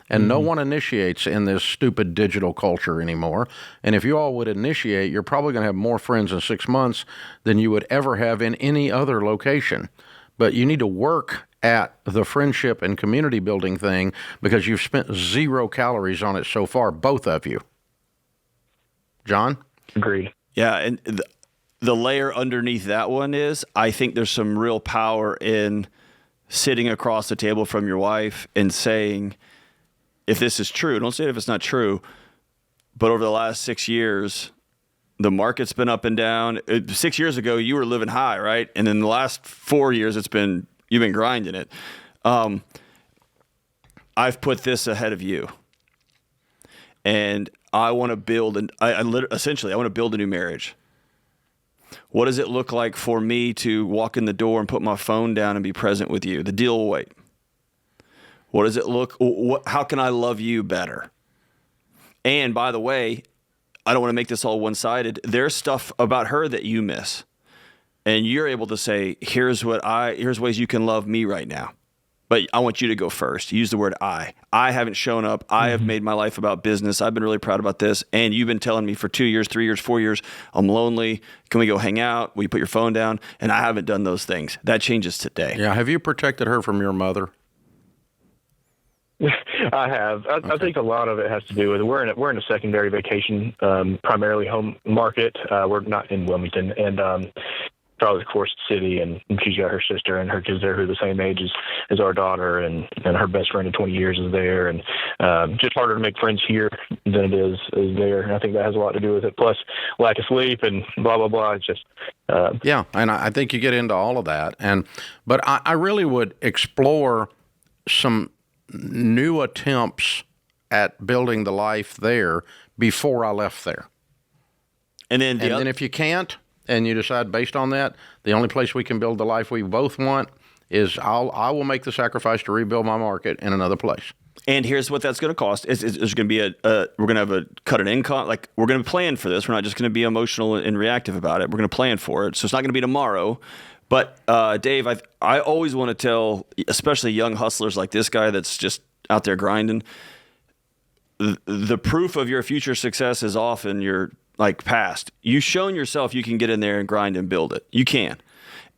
And no one initiates in this stupid digital culture anymore. And if you all would initiate, you're probably going to have more friends in 6 months than you would ever have in any other location. But you need to work at the friendship and community building thing because you've spent 0 calories on it so far, both of you. John? Agreed. Yeah, and the layer underneath that one is, I think there's some real power in sitting across the table from your wife and saying, if this is true, don't say it if it's not true, but over the last 6 years, the market's been up and down. 6 years ago, you were living high, right? And in the last 4 years, you've been grinding it. I've put this ahead of you, and I want to build, essentially, I want to build a new marriage. What does it look like for me to walk in the door and put my phone down and be present with you? The deal will wait. What does it look? How can I love you better? And by the way, I don't want to make this all one-sided. There's stuff about her that you miss, and you're able to say, here's ways you can love me right now. But I want you to go first. Use the word I. I haven't shown up. I have made my life about business. I've been really proud about this. And you've been telling me for 2 years, 3 years, 4 years, I'm lonely. Can we go hang out? Will you put your phone down? And I haven't done those things. That changes today. Yeah. Have you protected her from your mother? I have. I think a lot of it has to do with we're in a secondary vacation, primarily home market. We're not in Wilmington, and Charlotte, of course, city, and she's got her sister and her kids there who are the same age as our daughter, and her best friend of 20 years is there, and just harder to make friends here than it is there. And I think that has a lot to do with it. Plus, lack of sleep and blah blah blah. It's just yeah, and I think you get into all of that, but I really would explore some new attempts at building the life there before I left there. And then if you can't, and you decide based on that, the only place we can build the life we both want is I will make the sacrifice to rebuild my market in another place. And here's what that's going to cost. It's going to be we're going to have a cut an income. Like, we're going to plan for this. We're not just going to be emotional and reactive about it. We're going to plan for it. So it's not going to be tomorrow. But Dave, I always want to tell, especially young hustlers like this guy that's just out there grinding, the proof of your future success is often your past. You've shown yourself you can get in there and grind and build it. You can.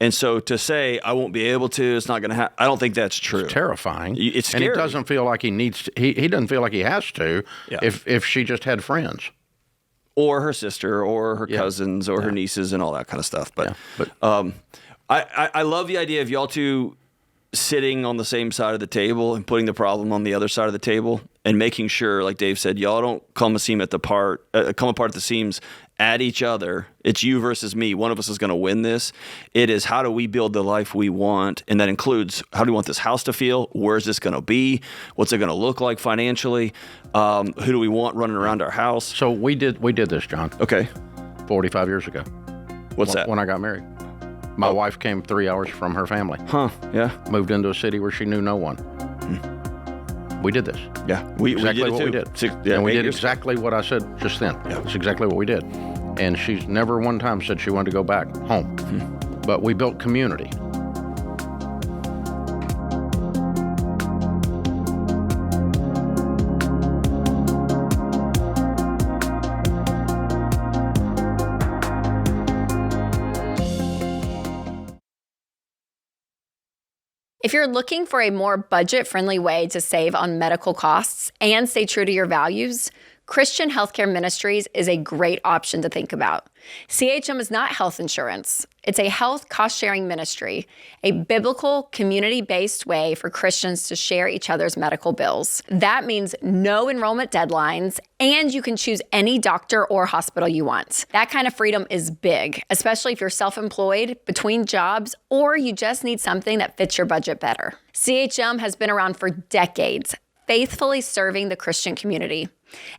And so to say, I won't be able to, it's not going to happen, I don't think that's true. It's terrifying. It's scary. And he doesn't feel like he needs to, he doesn't feel like he has to if she just had friends. Or her sister, or her cousins, or her nieces, and all that kind of stuff. But I love the idea of y'all two sitting on the same side of the table and putting the problem on the other side of the table and making sure, like Dave said, y'all don't come apart at the seams at each other. It's you versus me. One of us is going to win this. It is, how do we build the life we want? And that includes, how do we want this house to feel? Where's this going to be? What's it going to look like financially? Who do we want running around our house? So we did this, John. Okay. 45 years ago. What's that? When I got married. My wife came 3 hours from her family. Huh, yeah. Moved into a city where she knew no one. We did this. Yeah, we did it what too. We did. And we did exactly what I said just then. Yeah. That's exactly what we did. And she's never one time said she wanted to go back home. But we built community. If you're looking for a more budget-friendly way to save on medical costs and stay true to your values, Christian Healthcare Ministries is a great option to think about. CHM is not health insurance. It's a health cost-sharing ministry, a biblical, community-based way for Christians to share each other's medical bills. That means no enrollment deadlines, and you can choose any doctor or hospital you want. That kind of freedom is big, especially if you're self-employed, between jobs, or you just need something that fits your budget better. CHM has been around for decades, faithfully serving the Christian community.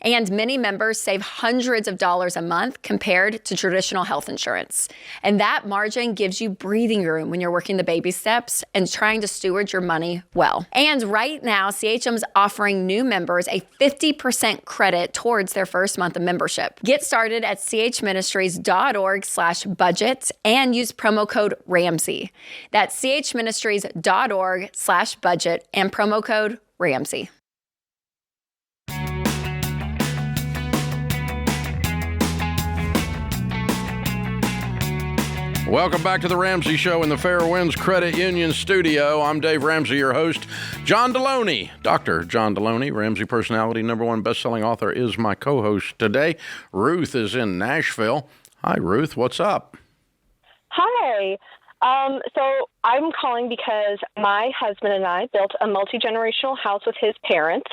And many members save hundreds of dollars a month compared to traditional health insurance. And that margin gives you breathing room when you're working the baby steps and trying to steward your money well. And right now, CHM is offering new members a 50% credit towards their first month of membership. Get started at chministries.org/budget and use promo code Ramsey. That's chministries.org/budget and promo code Ramsey. Welcome back to the Ramsey Show in the Fair Winds Credit Union studio. I'm Dave Ramsey, your host. John Delony, Dr. John Delony, Ramsey personality, #1 best-selling author, is my co-host today. Ruth is in Nashville. Hi, Ruth. What's up? Hi. So I'm calling because my husband and I built a multi-generational house with his parents.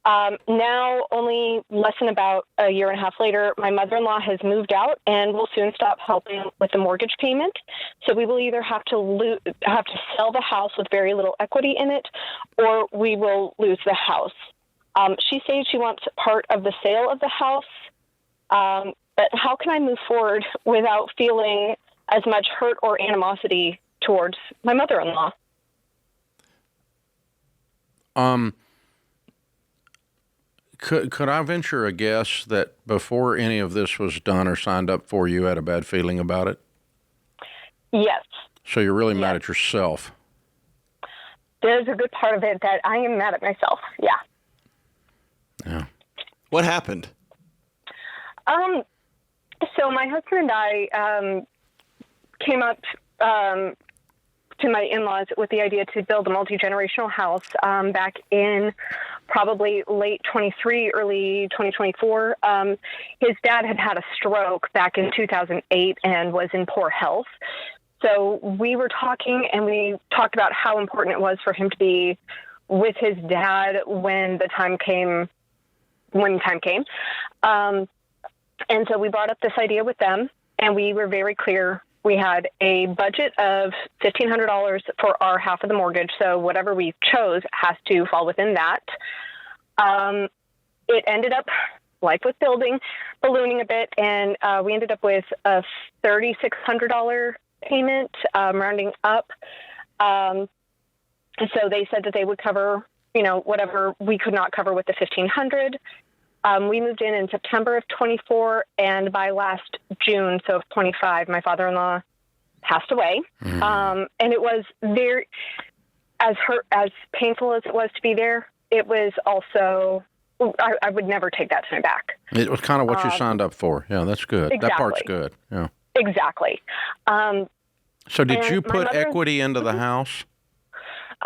Now, only less than about a year and a half later, my mother-in-law has moved out and will soon stop helping with the mortgage payment. So we will either have to sell the house with very little equity in it, or we will lose the house. She says she wants part of the sale of the house, but how can I move forward without feeling as much hurt or animosity towards my mother-in-law? Could I venture a guess that before any of this was done or signed up for, you had a bad feeling about it? Yes. So you're really mad at yourself? There's a good part of it that I am mad at myself. Yeah. Yeah. What happened? So my husband and I came up to my in-laws with the idea to build a multi-generational house back in probably late 23, early 2024. His dad had a stroke back in 2008 and was in poor health. So we were talking, and we talked about how important it was for him to be with his dad when the time came. And so we brought up this idea with them, and we were very clear. We had a budget of $1,500 for our half of the mortgage, so whatever we chose has to fall within that. It ended up, like with building, ballooning a bit, and we ended up with a $3,600 payment, rounding up. And so they said that they would cover, whatever we could not cover with the $1,500. We moved in September of 24, and by last June, so of 25, my father-in-law passed away. And it was very, as painful as it was to be there, it was also, I would never take that time back. It was kind of what you signed up for. Yeah, that's good. Exactly. That part's good. Yeah. Exactly. So did you put equity into the house?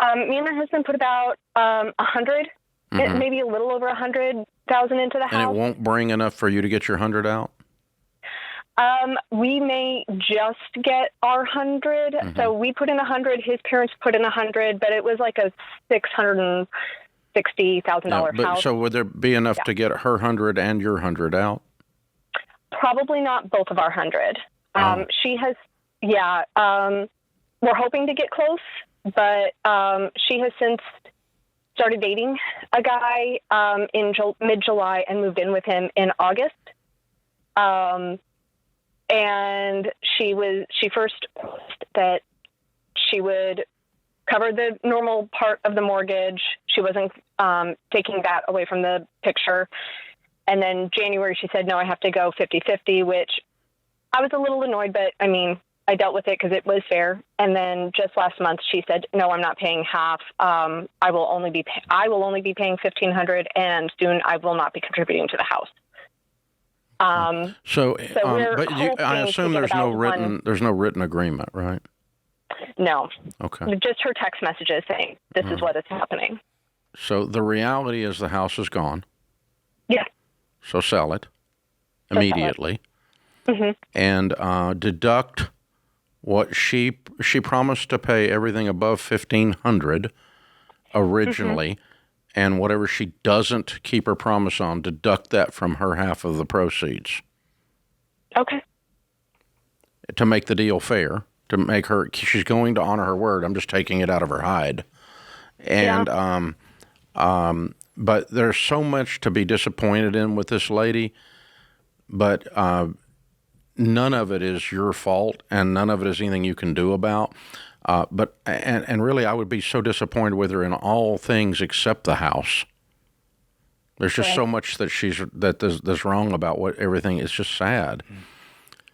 Me and my husband put about 100, maybe a little over 100,000 into the house. And it won't bring enough for you to get your 100 out? We may just get our 100. So we put in 100. His parents put in 100, but it was like a $660,000 house. So would there be enough to get her 100 and your 100 out? Probably not both of our 100. She has, we're hoping to get close, but she has since started dating a guy in mid-July and moved in with him in August. And she first promised that she would cover the normal part of the mortgage. She wasn't taking that away from the picture. And then January, she said, no, I have to go 50-50, which I was a little annoyed, but I mean, I dealt with it because it was fair. And then just last month, she said, no, I'm not paying half. I will only be paying $1,500, and soon I will not be contributing to the house. But I assume there's no written agreement, right? No. Okay. Just her text messages saying this is what is happening. So the reality is the house is gone. Yeah. So sell it immediately, and deduct what she promised to pay everything above $1,500 originally. And whatever she doesn't keep her promise on, deduct that from her half of the proceeds. Okay. To make the deal fair, to make her, she's going to honor her word. I'm just taking it out of her hide. And, but there's so much to be disappointed in with this lady, but none of it is your fault, and none of it is anything you can do about. But really, I would be so disappointed with her in all things except the house. There's just so much that there's wrong about everything. It's just sad.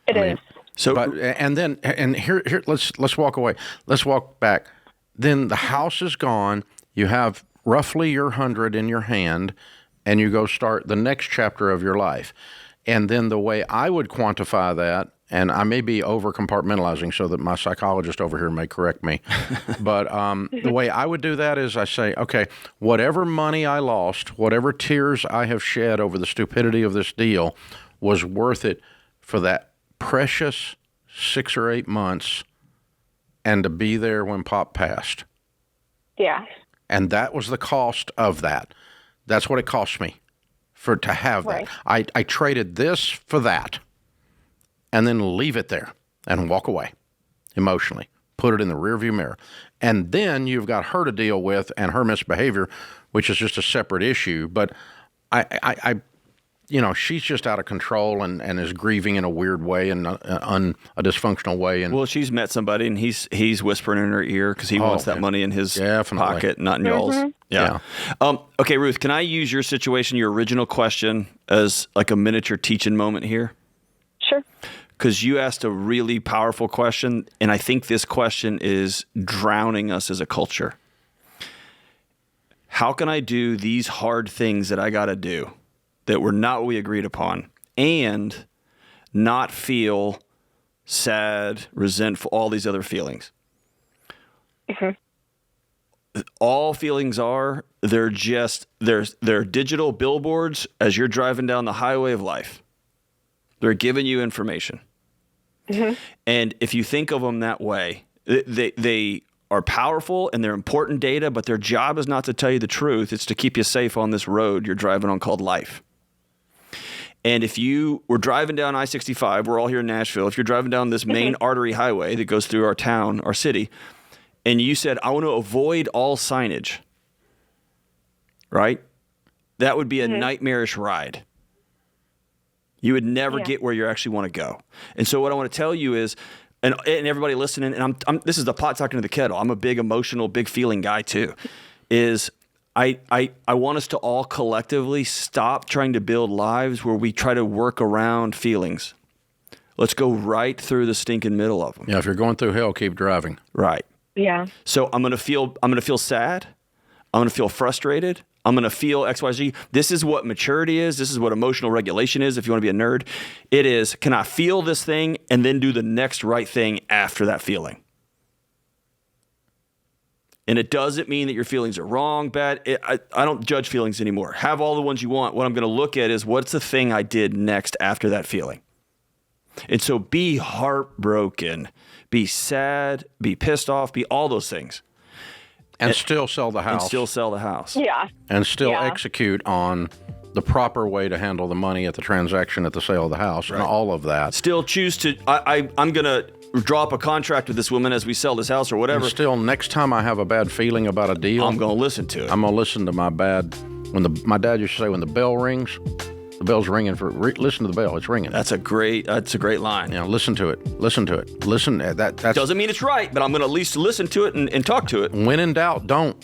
It is. So, here, let's walk away. Let's walk back. Then the house is gone. You have roughly your 100 in your hand, and you go start the next chapter of your life. And then the way I would quantify that, and I may be over-compartmentalizing so that my psychologist over here may correct me, but the way I would do that is I say, okay, whatever money I lost, whatever tears I have shed over the stupidity of this deal was worth it for that precious 6 or 8 months and to be there when Pop passed. Yeah. And that was the cost of that. That's what it cost me to have that. Right. I traded this for that and then leave it there and walk away emotionally, put it in the rearview mirror. And then you've got her to deal with and her misbehavior, which is just a separate issue. But I she's just out of control and is grieving in a weird way and a dysfunctional way. And well, she's met somebody and he's whispering in her ear because he wants that money in his pocket, not in y'all's. Yeah. Okay, Ruth, can I use your situation, your original question, as like a miniature teaching moment here? Sure. Because you asked a really powerful question, and I think this question is drowning us as a culture. How can I do these hard things that I got to do that were not what we agreed upon and not feel sad, resentful, all these other feelings? All feelings they're digital billboards as you're driving down the highway of life. They're giving you information. And if you think of them that way, they are powerful and they're important data, but their job is not to tell you the truth. It's to keep you safe on this road you're driving on called life. And if you were driving down I-65, we're all here in Nashville, if you're driving down this main artery highway that goes through our town, our city, and you said, I want to avoid all signage, right? That would be a nightmarish ride. You would never get where you actually want to go. And so what I want to tell you is, and everybody listening, and this is the pot talking to the kettle. I'm a big emotional, big feeling guy too, is I want us to all collectively stop trying to build lives where we try to work around feelings. Let's go right through the stinking middle of them. Yeah, if you're going through hell, keep driving. Right. Yeah. So I'm gonna feel sad. I'm gonna feel frustrated. I'm gonna feel XYZ. This is what maturity is. This is what emotional regulation is. If you want to be a nerd, it is. Can I feel this thing and then do the next right thing after that feeling? And it doesn't mean that your feelings are wrong, bad. I don't judge feelings anymore. Have all the ones you want. What I'm gonna look at is what's the thing I did next after that feeling. And so be heartbroken, be sad, be pissed off, be all those things. And still sell the house. And still sell the house. Yeah. And still execute on the proper way to handle the money at the transaction at the sale of the house and all of that. Still choose to, I'm going to draw up a contract with this woman as we sell this house or whatever. And still, next time I have a bad feeling about a deal, I'm going to listen to it. I'm going to listen to my my dad used to say, when the bell rings, the bell's ringing listen to the bell. It's ringing. That's a great line. Yeah, listen to it. Listen. That doesn't mean it's right, but I'm going to at least listen to it and talk to it. When in doubt, don't.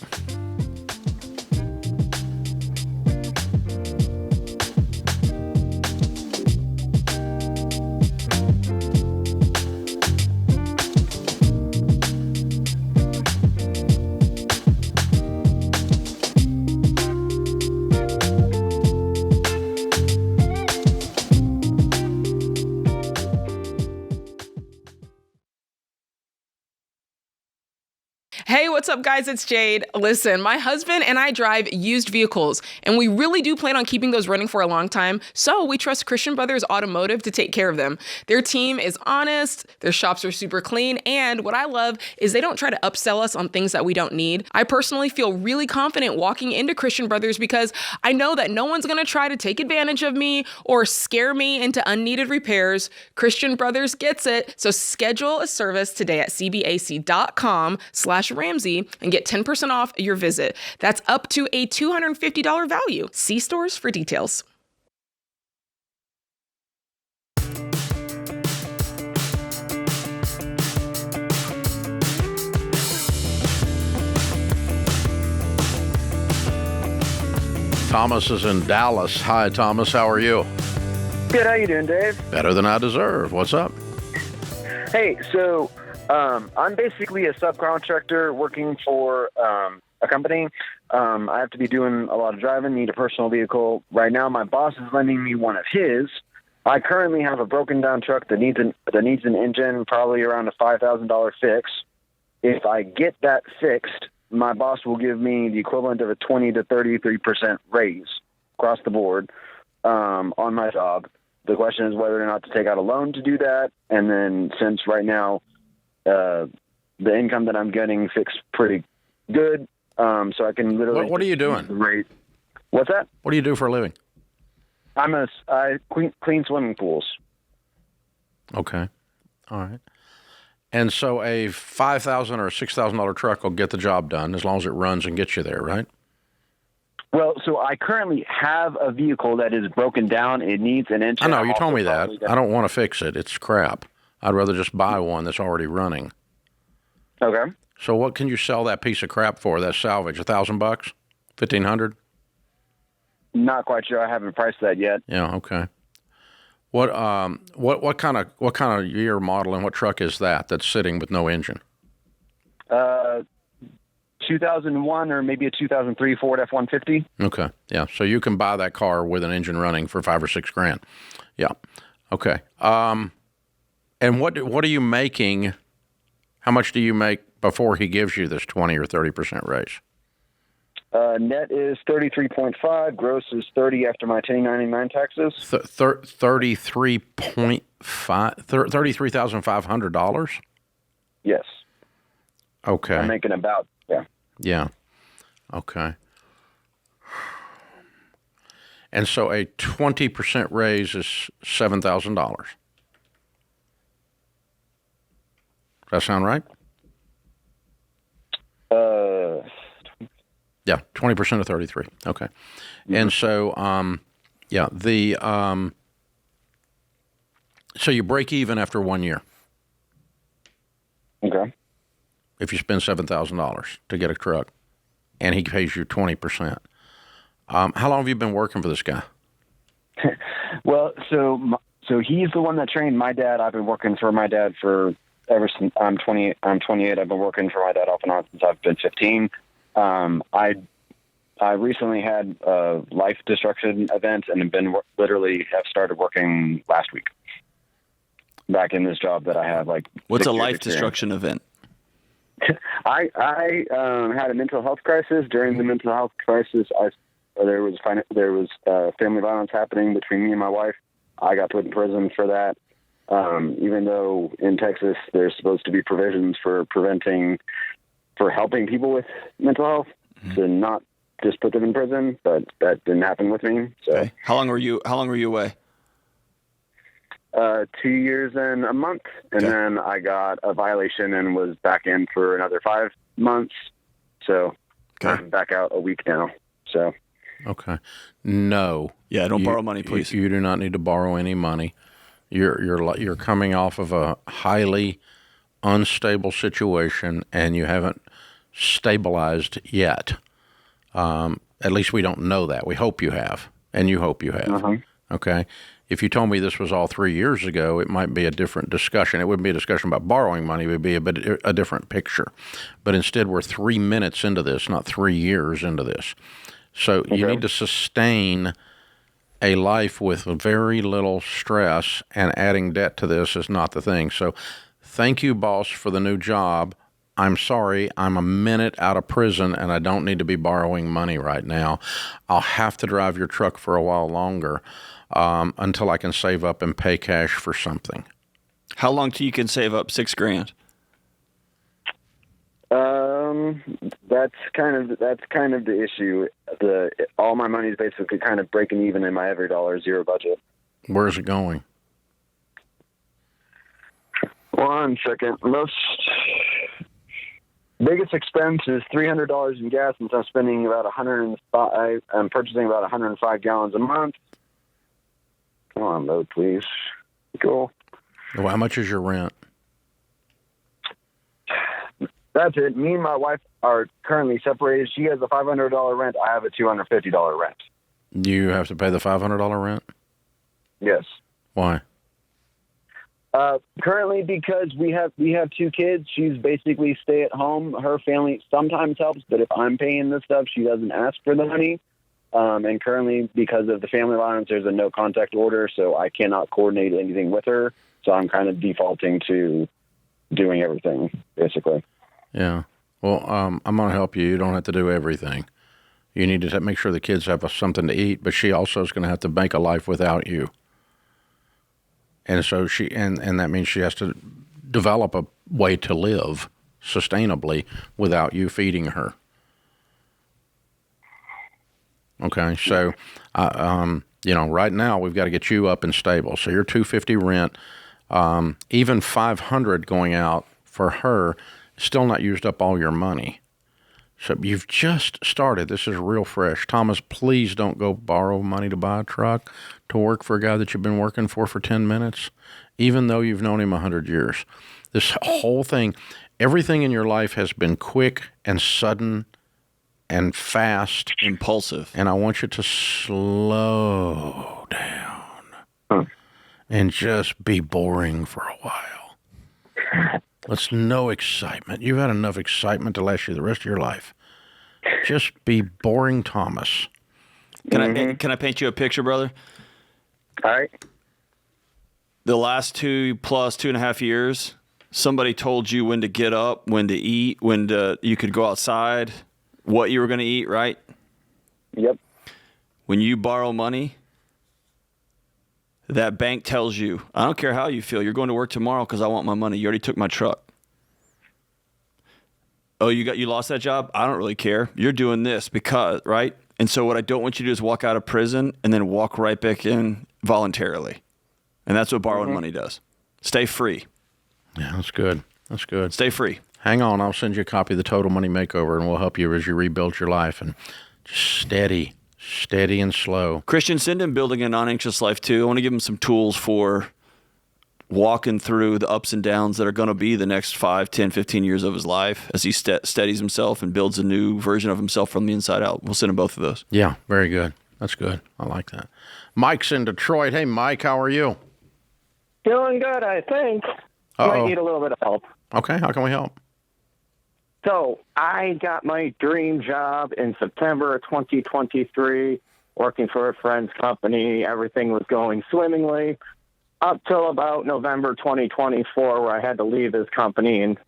Hey, what's up, guys? It's Jade. Listen, my husband and I drive used vehicles, and we really do plan on keeping those running for a long time, so we trust Christian Brothers Automotive to take care of them. Their team is honest, their shops are super clean, and what I love is they don't try to upsell us on things that we don't need. I personally feel really confident walking into Christian Brothers because I know that no one's gonna try to take advantage of me or scare me into unneeded repairs. Christian Brothers gets it, so schedule a service today at cbac.com/Ramsey and get 10% off your visit. That's up to a $250 value. See stores for details. Thomas is in Dallas. Hi, Thomas. How are you? Good. How you doing, Dave? Better than I deserve. What's up? Hey, so I'm basically a subcontractor working for a company. I have to be doing a lot of driving, need a personal vehicle. Right now, my boss is lending me one of his. I currently have a broken down truck that needs an engine, probably around a $5,000 fix. If I get that fixed, my boss will give me the equivalent of a 20 to 33% raise across the board on my job. the question is whether or not to take out a loan to do that. And then since right now, the income that I'm getting fixed pretty good, so I can literally. What are you doing? What's that? What do you do for a living? I clean swimming pools. Okay. All right. And so a $5,000 or a $6,000 truck will get the job done as long as it runs and gets you there, right? Well, so I currently have a vehicle that is broken down. It needs an engine. I know, you told me that. I don't want to fix it. It's crap. I'd rather just buy one that's already running. Okay. So what can you sell that piece of crap for? That salvage, $1,000, $1,500? Not quite sure. I haven't priced that yet. Yeah. Okay. What kind of year model and what truck is that that's sitting with no engine? 2001 or maybe a 2003 Ford F-150. Okay. Yeah. So you can buy that car with an engine running for $5,000 or $6,000. Yeah. Okay. And what are you making? How much do you make before he gives you this 20 or 30% raise? Net is 33.5. Gross is 30 after my 1099 taxes. $33,500. Yes. Okay. I'm making about Yeah. Okay. And so a 20% raise is $7,000. Does that sound right? Yeah, 20% of 33. Okay. Mm-hmm. And so, so you break even after 1 year. Okay. If you spend $7,000 to get a truck, and he pays you 20%. How long have you been working for this guy? Well, so he's the one that trained my dad. I've been working for my dad for ever since I'm 20. I'm 28. I've been working for my dad off and on since I've been 15. I recently had a life destruction event and have started working last week. Back in this job that I have, what's a life destruction event? I had a mental health crisis. During the mental health crisis, there was family violence happening between me and my wife. I got put in prison for that. Even though in Texas there's supposed to be provisions for helping people with mental health, to not just put them in prison, but that didn't happen with me. So, okay. How long were you away? 2 years and a month, and then I got a violation and was back in for another 5 months. So I'm back out a week now. So okay, no, don't borrow money, please. You do not need to borrow any money. You're coming off of a highly unstable situation, and you haven't stabilized yet. At least we don't know that. We hope you have, and you hope you have. Uh-huh. Okay. If you told me this was all 3 years ago, it might be a different discussion. It wouldn't be a discussion about borrowing money. It would be a different picture. But instead, we're 3 minutes into this, not 3 years into this. So you need to sustain a life with very little stress, and adding debt to this is not the thing. So thank you, boss, for the new job. I'm sorry, I'm a minute out of prison, and I don't need to be borrowing money right now. I'll have to drive your truck for a while longer. Until I can save up and pay cash for something. How long till you can save up $6,000? That's kind of the issue. All my money is basically kind of breaking even in my every dollar zero budget. Where's it going? 1 second. Biggest expense is $300 in gas, since I'm spending about I'm purchasing about 105 gallons a month. Come on, load, please. Cool. Well, how much is your rent? That's it. Me and my wife are currently separated. She has a $500 rent. I have a $250 rent. You have to pay the $500 rent? Yes. Why? Currently, because we have 2 kids. She's basically stay at home. Her family sometimes helps, but if I'm paying this stuff, she doesn't ask for the money. And currently, because of the family violence, there's a no contact order, so I cannot coordinate anything with her. So I'm kind of defaulting to doing everything, basically. Yeah. Well, I'm going to help you. You don't have to do everything. You need to make sure the kids have something to eat, but she also is going to have to make a life without you. And so and that means she has to develop a way to live sustainably without you feeding her. Okay, so, right now we've got to get you up and stable. So you're $250 rent, even $500 going out for her, still not used up all your money. So you've just started. This is real fresh. Thomas, please don't go borrow money to buy a truck to work for a guy that you've been working for 10 minutes, even though you've known him 100 years. This whole thing, everything in your life has been quick and sudden and fast. Impulsive. And I want you to slow down and just be boring for a while. Let's no excitement. You've had enough excitement to last you the rest of your life. Just be boring Thomas. Can I paint you a picture, brother? All right. The last 2.5 years, somebody told you when to get up, when to eat, you could go outside, what you were going to eat, right? Yep. When you borrow money, that bank tells you, I don't care how you feel, you're going to work tomorrow because I want my money. You already took my truck. Oh, you lost that job? I don't really care. You're doing this because, right? And so what I don't want you to do is walk out of prison and then walk right back in voluntarily. And that's what borrowing money does. Stay free. Yeah, that's good. That's good. Stay free. Hang on. I'll send you a copy of the Total Money Makeover, and we'll help you as you rebuild your life. And just steady and slow. Christian, send him Building a Non-Anxious Life, too. I want to give him some tools for walking through the ups and downs that are going to be the next 5, 10, 15 years of his life as he steadies himself and builds a new version of himself from the inside out. We'll send him both of those. Yeah, very good. That's good. I like that. Mike's in Detroit. Hey, Mike, how are you? Doing good, I think. Might need a little bit of help. Okay, how can we help? So I got my dream job in September of 2023, working for a friend's company. Everything was going swimmingly up till about November 2024, where I had to leave his company and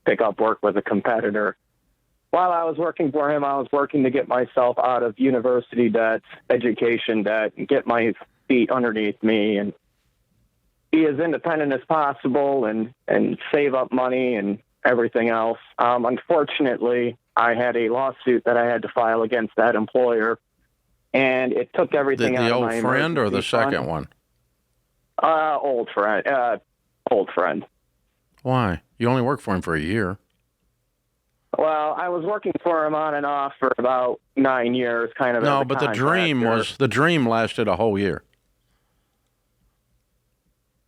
pick up work with a competitor. While I was working for him, I was working to get myself out of university debt, education debt, and get my feet underneath me and be as independent as possible and save up money and everything else. Unfortunately, I had a lawsuit that I had to file against that employer, and it took everything out of my The old friend or the second one? Old friend. Old friend. Why? You only worked for him for a year. Well, I was working for him on and off for about 9 years, kind of. No, but the dream lasted a whole year.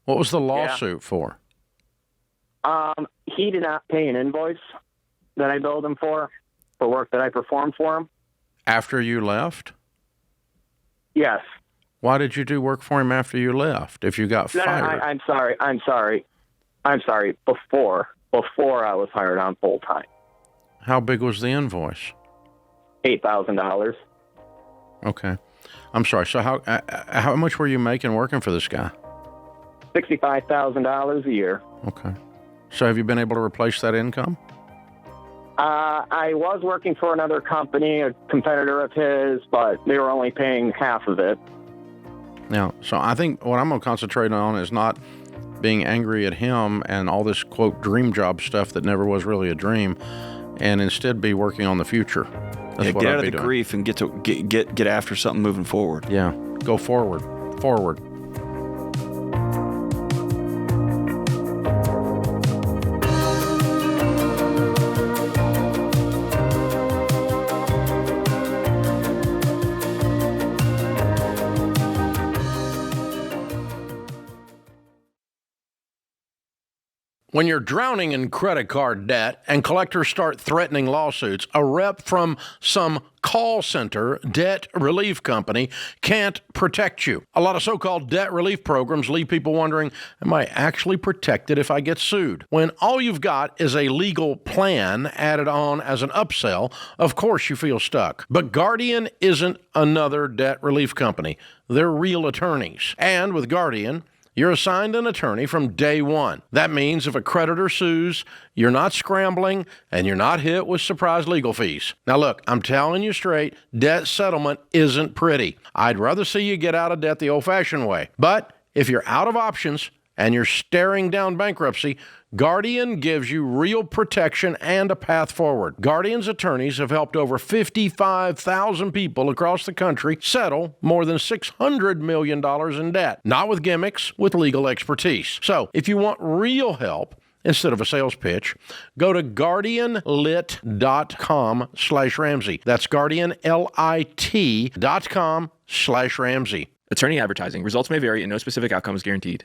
What was the lawsuit for? He did not pay an invoice that I billed him for work that I performed for him. After you left? Yes. Why did you do work for him after you left? If you got fired? I'm sorry. Before I was hired on full time. How big was the invoice? $8,000. Okay. I'm sorry. So how much were you making working for this guy? $65,000 a year. Okay. So have you been able to replace that income? I was working for another company, a competitor of his, but they were only paying half of it. Now, so I think what I'm going to concentrate on is not being angry at him and all this, quote, dream job stuff that never was really a dream, and instead be working on the future. That's what get I'd out be of the doing. grief and get after something moving forward. Yeah, go forward. When you're drowning in credit card debt and collectors start threatening lawsuits, a rep from some call center debt relief company can't protect you. A lot of so-called debt relief programs leave people wondering, am I actually protected if I get sued? When all you've got is a legal plan added on as an upsell, of course you feel stuck. But Guardian isn't another debt relief company. They're real attorneys. And with Guardian, you're assigned an attorney from day one. That means if a creditor sues, you're not scrambling and you're not hit with surprise legal fees. Now look, I'm telling you straight, debt settlement isn't pretty. I'd rather see you get out of debt the old-fashioned way. But if you're out of options, and you're staring down bankruptcy, Guardian gives you real protection and a path forward. Guardian's attorneys have helped over 55,000 people across the country settle more than $600 million in debt. Not with gimmicks, with legal expertise. So, if you want real help, instead of a sales pitch, go to guardianlit.com/Ramsey. That's guardianlit.com/Ramsey. Attorney advertising. Results may vary and no specific outcome is guaranteed.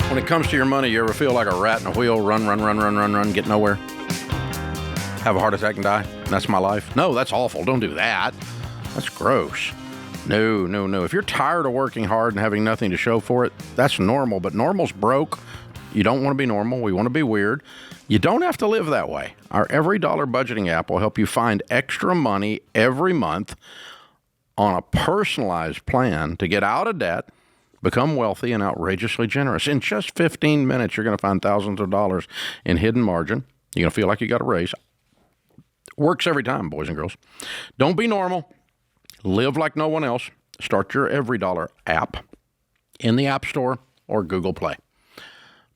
When it comes to your money, you ever feel like a rat in a wheel, run, get nowhere? Have a heart attack and die? That's my life? No, that's awful. Don't do that. That's gross. No. If you're tired of working hard and having nothing to show for it, that's normal. But normal's broke. You don't want to be normal. We want to be weird. You don't have to live that way. Our Every Dollar budgeting app will help you find extra money every month on a personalized plan to get out of debt, become wealthy, and outrageously generous. In just 15 minutes, you're going to find thousands of dollars in hidden margin. You're going to feel like you got a raise. Works every time, boys and girls. Don't be normal. Live like no one else. Start your Every Dollar app in the App Store or Google Play.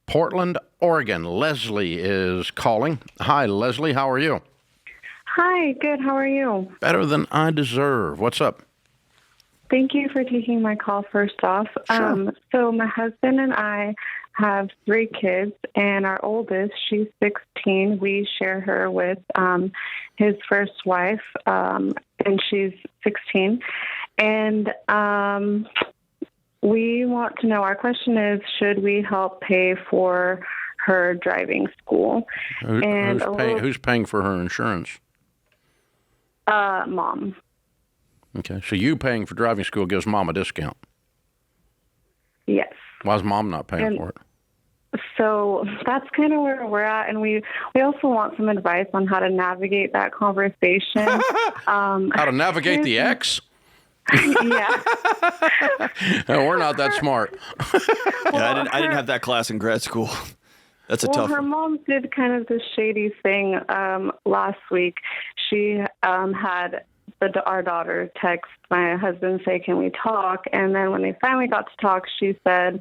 Portland, Oregon. Leslie is calling. Hi, Leslie. How are you? Hi, good. How are you? Better than I deserve. What's up? Thank you for taking my call first off. Sure. So my husband and I have 3 kids, and our oldest, she's 16. We share her with his first wife, and she's 16. And we want to know, our question is, should we help pay for her driving school? Who's paying for her insurance? Mom. Okay, so you paying for driving school gives Mom a discount. Yes. Why is Mom not paying for it? So that's kind of where we're at, and we also want some advice on how to navigate that conversation. How to navigate the ex? Yeah. No, we're not that smart. I didn't have that class in grad school. That's a tough her one. mom did kind of this shady thing last week. She had our daughter text my husband, say, can we talk? And then when they finally got to talk, she said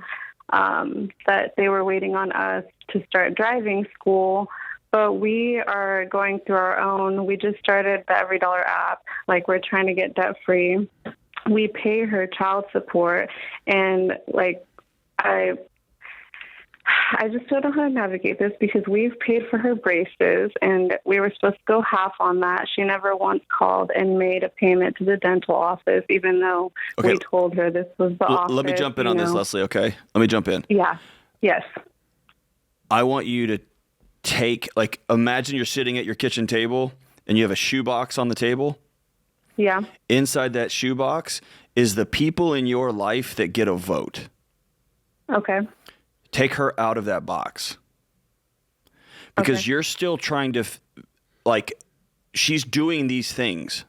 that they were waiting on us to start driving school, but we are going through our own. We just started the Every Dollar app. Like, we're trying to get debt free. We pay her child support, and I just don't know how to navigate this, because we've paid for her braces, and we were supposed to go half on that. She never once called and made a payment to the dental office, even though we told her this was the office. Let me jump in on this, Leslie, okay? Let me jump in. Yeah. Yes. I want you to imagine you're sitting at your kitchen table and you have a shoebox on the table. Yeah. Inside that shoebox is the people in your life that get a vote. Okay. Take her out of that box. Because you're still trying to, she's doing these things.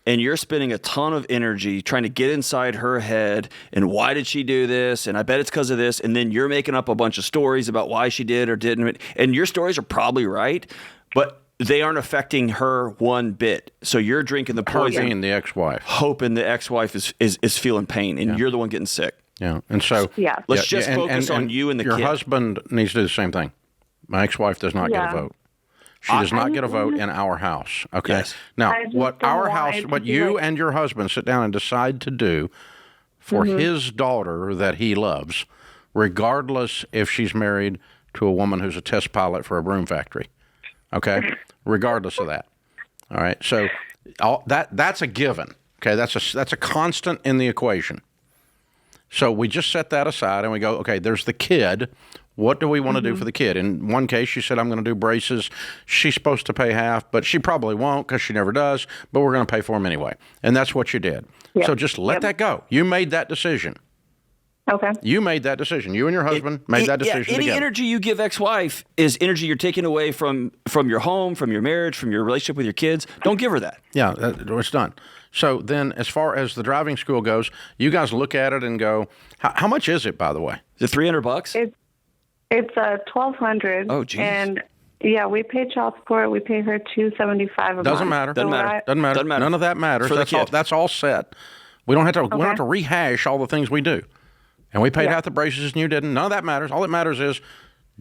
And you're spending a ton of energy trying to get inside her head. And why did she do this? And I bet it's because of this. And then you're making up a bunch of stories about why she did or didn't. And your stories are probably right, but they aren't affecting her one bit. So you're drinking the poison. Her being the ex-wife. Hoping the ex-wife is feeling pain, and you're the one getting sick. Yeah, and so let's just focus on you and the your kid. Your husband needs to do the same thing. My ex-wife does not get a vote. She does not get a vote in our house. Okay. Yes. Now, what you and your husband sit down and decide to do for his daughter that he loves, regardless if she's married to a woman who's a test pilot for a broom factory. Okay? Regardless of that. All right. So that's a given. Okay? That's a constant in the equation. So we just set that aside and we go, okay, there's the kid. What do we want to do for the kid? In one case, she said, I'm going to do braces. She's supposed to pay half, but she probably won't because she never does, but we're going to pay for them anyway. And that's what you did. Yep. So just let that go. You made that decision. Okay. You made that decision. You and your husband made that decision any together. energy you give ex-wife is energy you're taking away from your home, from your marriage, from your relationship with your kids. Don't give her that. Yeah, it's done. So then as far as the driving school goes, you guys look at it and go, how much is it, by the way? Is it $300? It's $1,200. Oh, geez. And yeah, we pay child support. We pay her $275 a month. Doesn't matter. Doesn't matter. Doesn't matter. None of that matters. For the That's all. kid. That's all set. We don't have to. We Okay. don't have to rehash all the things we do. And we paid half the braces and you didn't. None of that matters. All that matters is,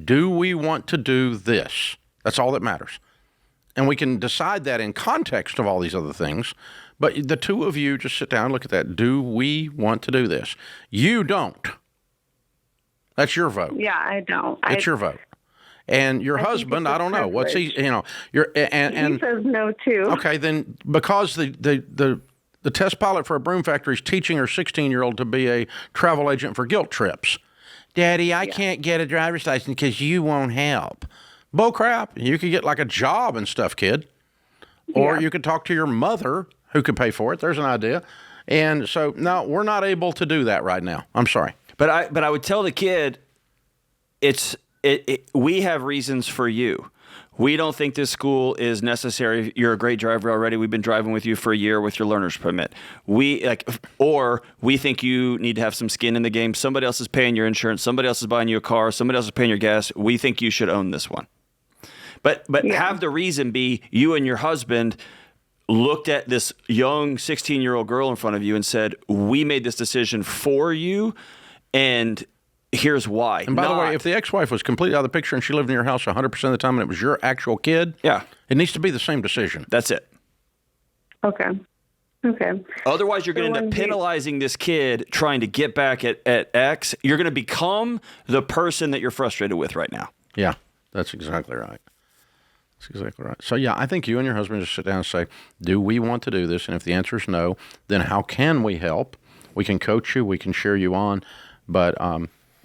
do we want to do this? That's all that matters. And we can decide that in context of all these other things. But the two of you just sit down and look at that. Do we want to do this? You don't. That's your vote. Yeah, I don't. It's your vote. And your husband, I don't know. What's he, you know, and he says no too. Okay, then because the test pilot for a broom factory is teaching her 16-year-old to be a travel agent for guilt trips. Daddy, I can't get a driver's license because you won't help. Bull crap. You could get like a job and stuff, kid. Or you could talk to your mother who could pay for it. There's an idea. And so, no, we're not able to do that right now. I'm sorry. But I would tell the kid, we have reasons for you. We don't think this school is necessary. You're a great driver already. We've been driving with you for a year with your learner's permit. We think you need to have some skin in the game. Somebody else is paying your insurance. Somebody else is buying you a car. Somebody else is paying your gas. We think you should own this one. But have the reason be you and your husband looked at this young 16-year-old girl in front of you and said, we made this decision for you, and here's why. And by the way, if the ex-wife was completely out of the picture and she lived in your house 100% of the time and it was your actual kid, it needs to be the same decision. That's it. Okay. Otherwise, you're going to end up penalizing this kid trying to get back at X. You're going to become the person that you're frustrated with right now. Yeah, that's exactly right. That's exactly right. So, yeah, I think you and your husband just sit down and say, do we want to do this? And if the answer is no, then how can we help? We can coach you. We can cheer you on. But,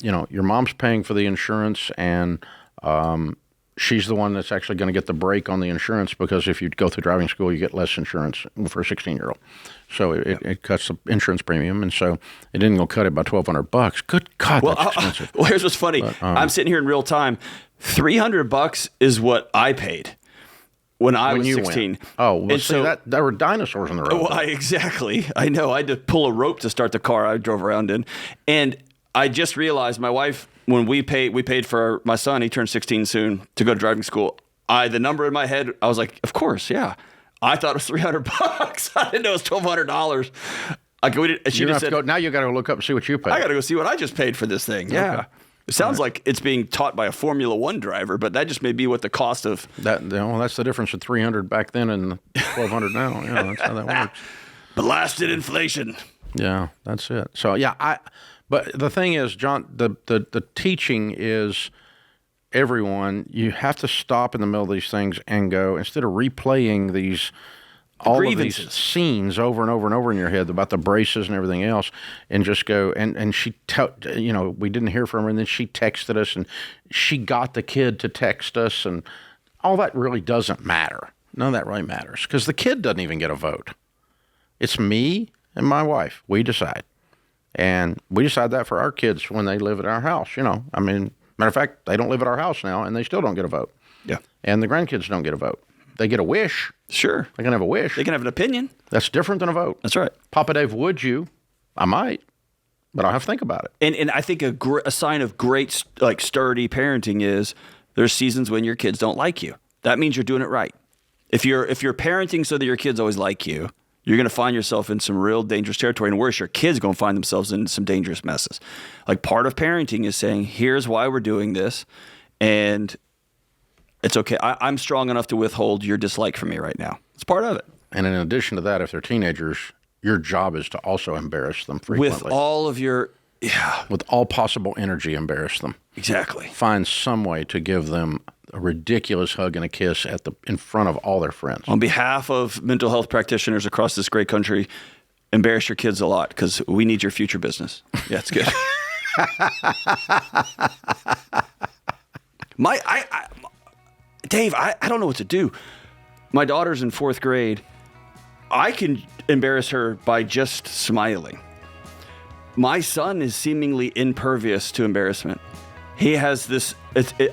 you know, your mom's paying for the insurance, and she's the one that's actually going to get the break on the insurance, because if you go through driving school, you get less insurance for a 16-year-old. So it cuts the insurance premium, and so it didn't go cut it by $1,200. Good God, that's expensive. Well, here's what's funny. But, I'm sitting here in real time. $300 is what I paid when I was 16. Went. Oh, well, and so that there were dinosaurs on the road. Well, exactly. I know. I had to pull a rope to start the car I drove around in, and I just realized my wife, when we paid for my son, he turned 16 soon, to go to driving school. The number in my head, I was like, of course, yeah. I thought it was $300. I didn't know it was $1,200. She just said, now you got to look up and see what you paid. I got to go see what I just paid for this thing. Yeah. Okay. It sounds like it's being taught by a Formula One driver, but that just may be what the cost of that. Well, that's the difference of $300 back then and $1,200 now. Yeah, that's how that works. Blasted inflation. Yeah, that's it. So yeah, But the thing is, John, the teaching is everyone. You have to stop in the middle of these things and go, instead of replaying all of these scenes over and over and over in your head about the braces and everything else, and just go, and she, we didn't hear from her, and then she texted us, and she got the kid to text us, and all that really doesn't matter. None of that really matters, because the kid doesn't even get a vote. It's me and my wife. We decide. And we decide that for our kids when they live at our house, I mean, matter of fact, they don't live at our house now, and they still don't get a vote. Yeah. And the grandkids don't get a vote. They get a wish. Sure. They can have a wish. They can have an opinion. That's different than a vote. That's right. Papa Dave, would you? I might, but I'll have to think about it. And I think a sign of great, sturdy parenting is there's seasons when your kids don't like you. That means you're doing it right. If you're parenting so that your kids always like you, you're going to find yourself in some real dangerous territory. And worse, your kids are going to find themselves in some dangerous messes. Like, part of parenting is saying, here's why we're doing this, and it's okay. I'm strong enough to withhold your dislike for me right now. It's part of it. And in addition to that, if they're teenagers, your job is to also embarrass them frequently. With all of your, with all possible energy, embarrass them. Exactly. Find some way to give them a ridiculous hug and a kiss in front of all their friends. On behalf of mental health practitioners across this great country, embarrass your kids a lot, because we need your future business. Yeah, it's good. Dave, I don't know what to do. My daughter's in 4th grade. I can embarrass her by just smiling. My son is seemingly impervious to embarrassment. He has this,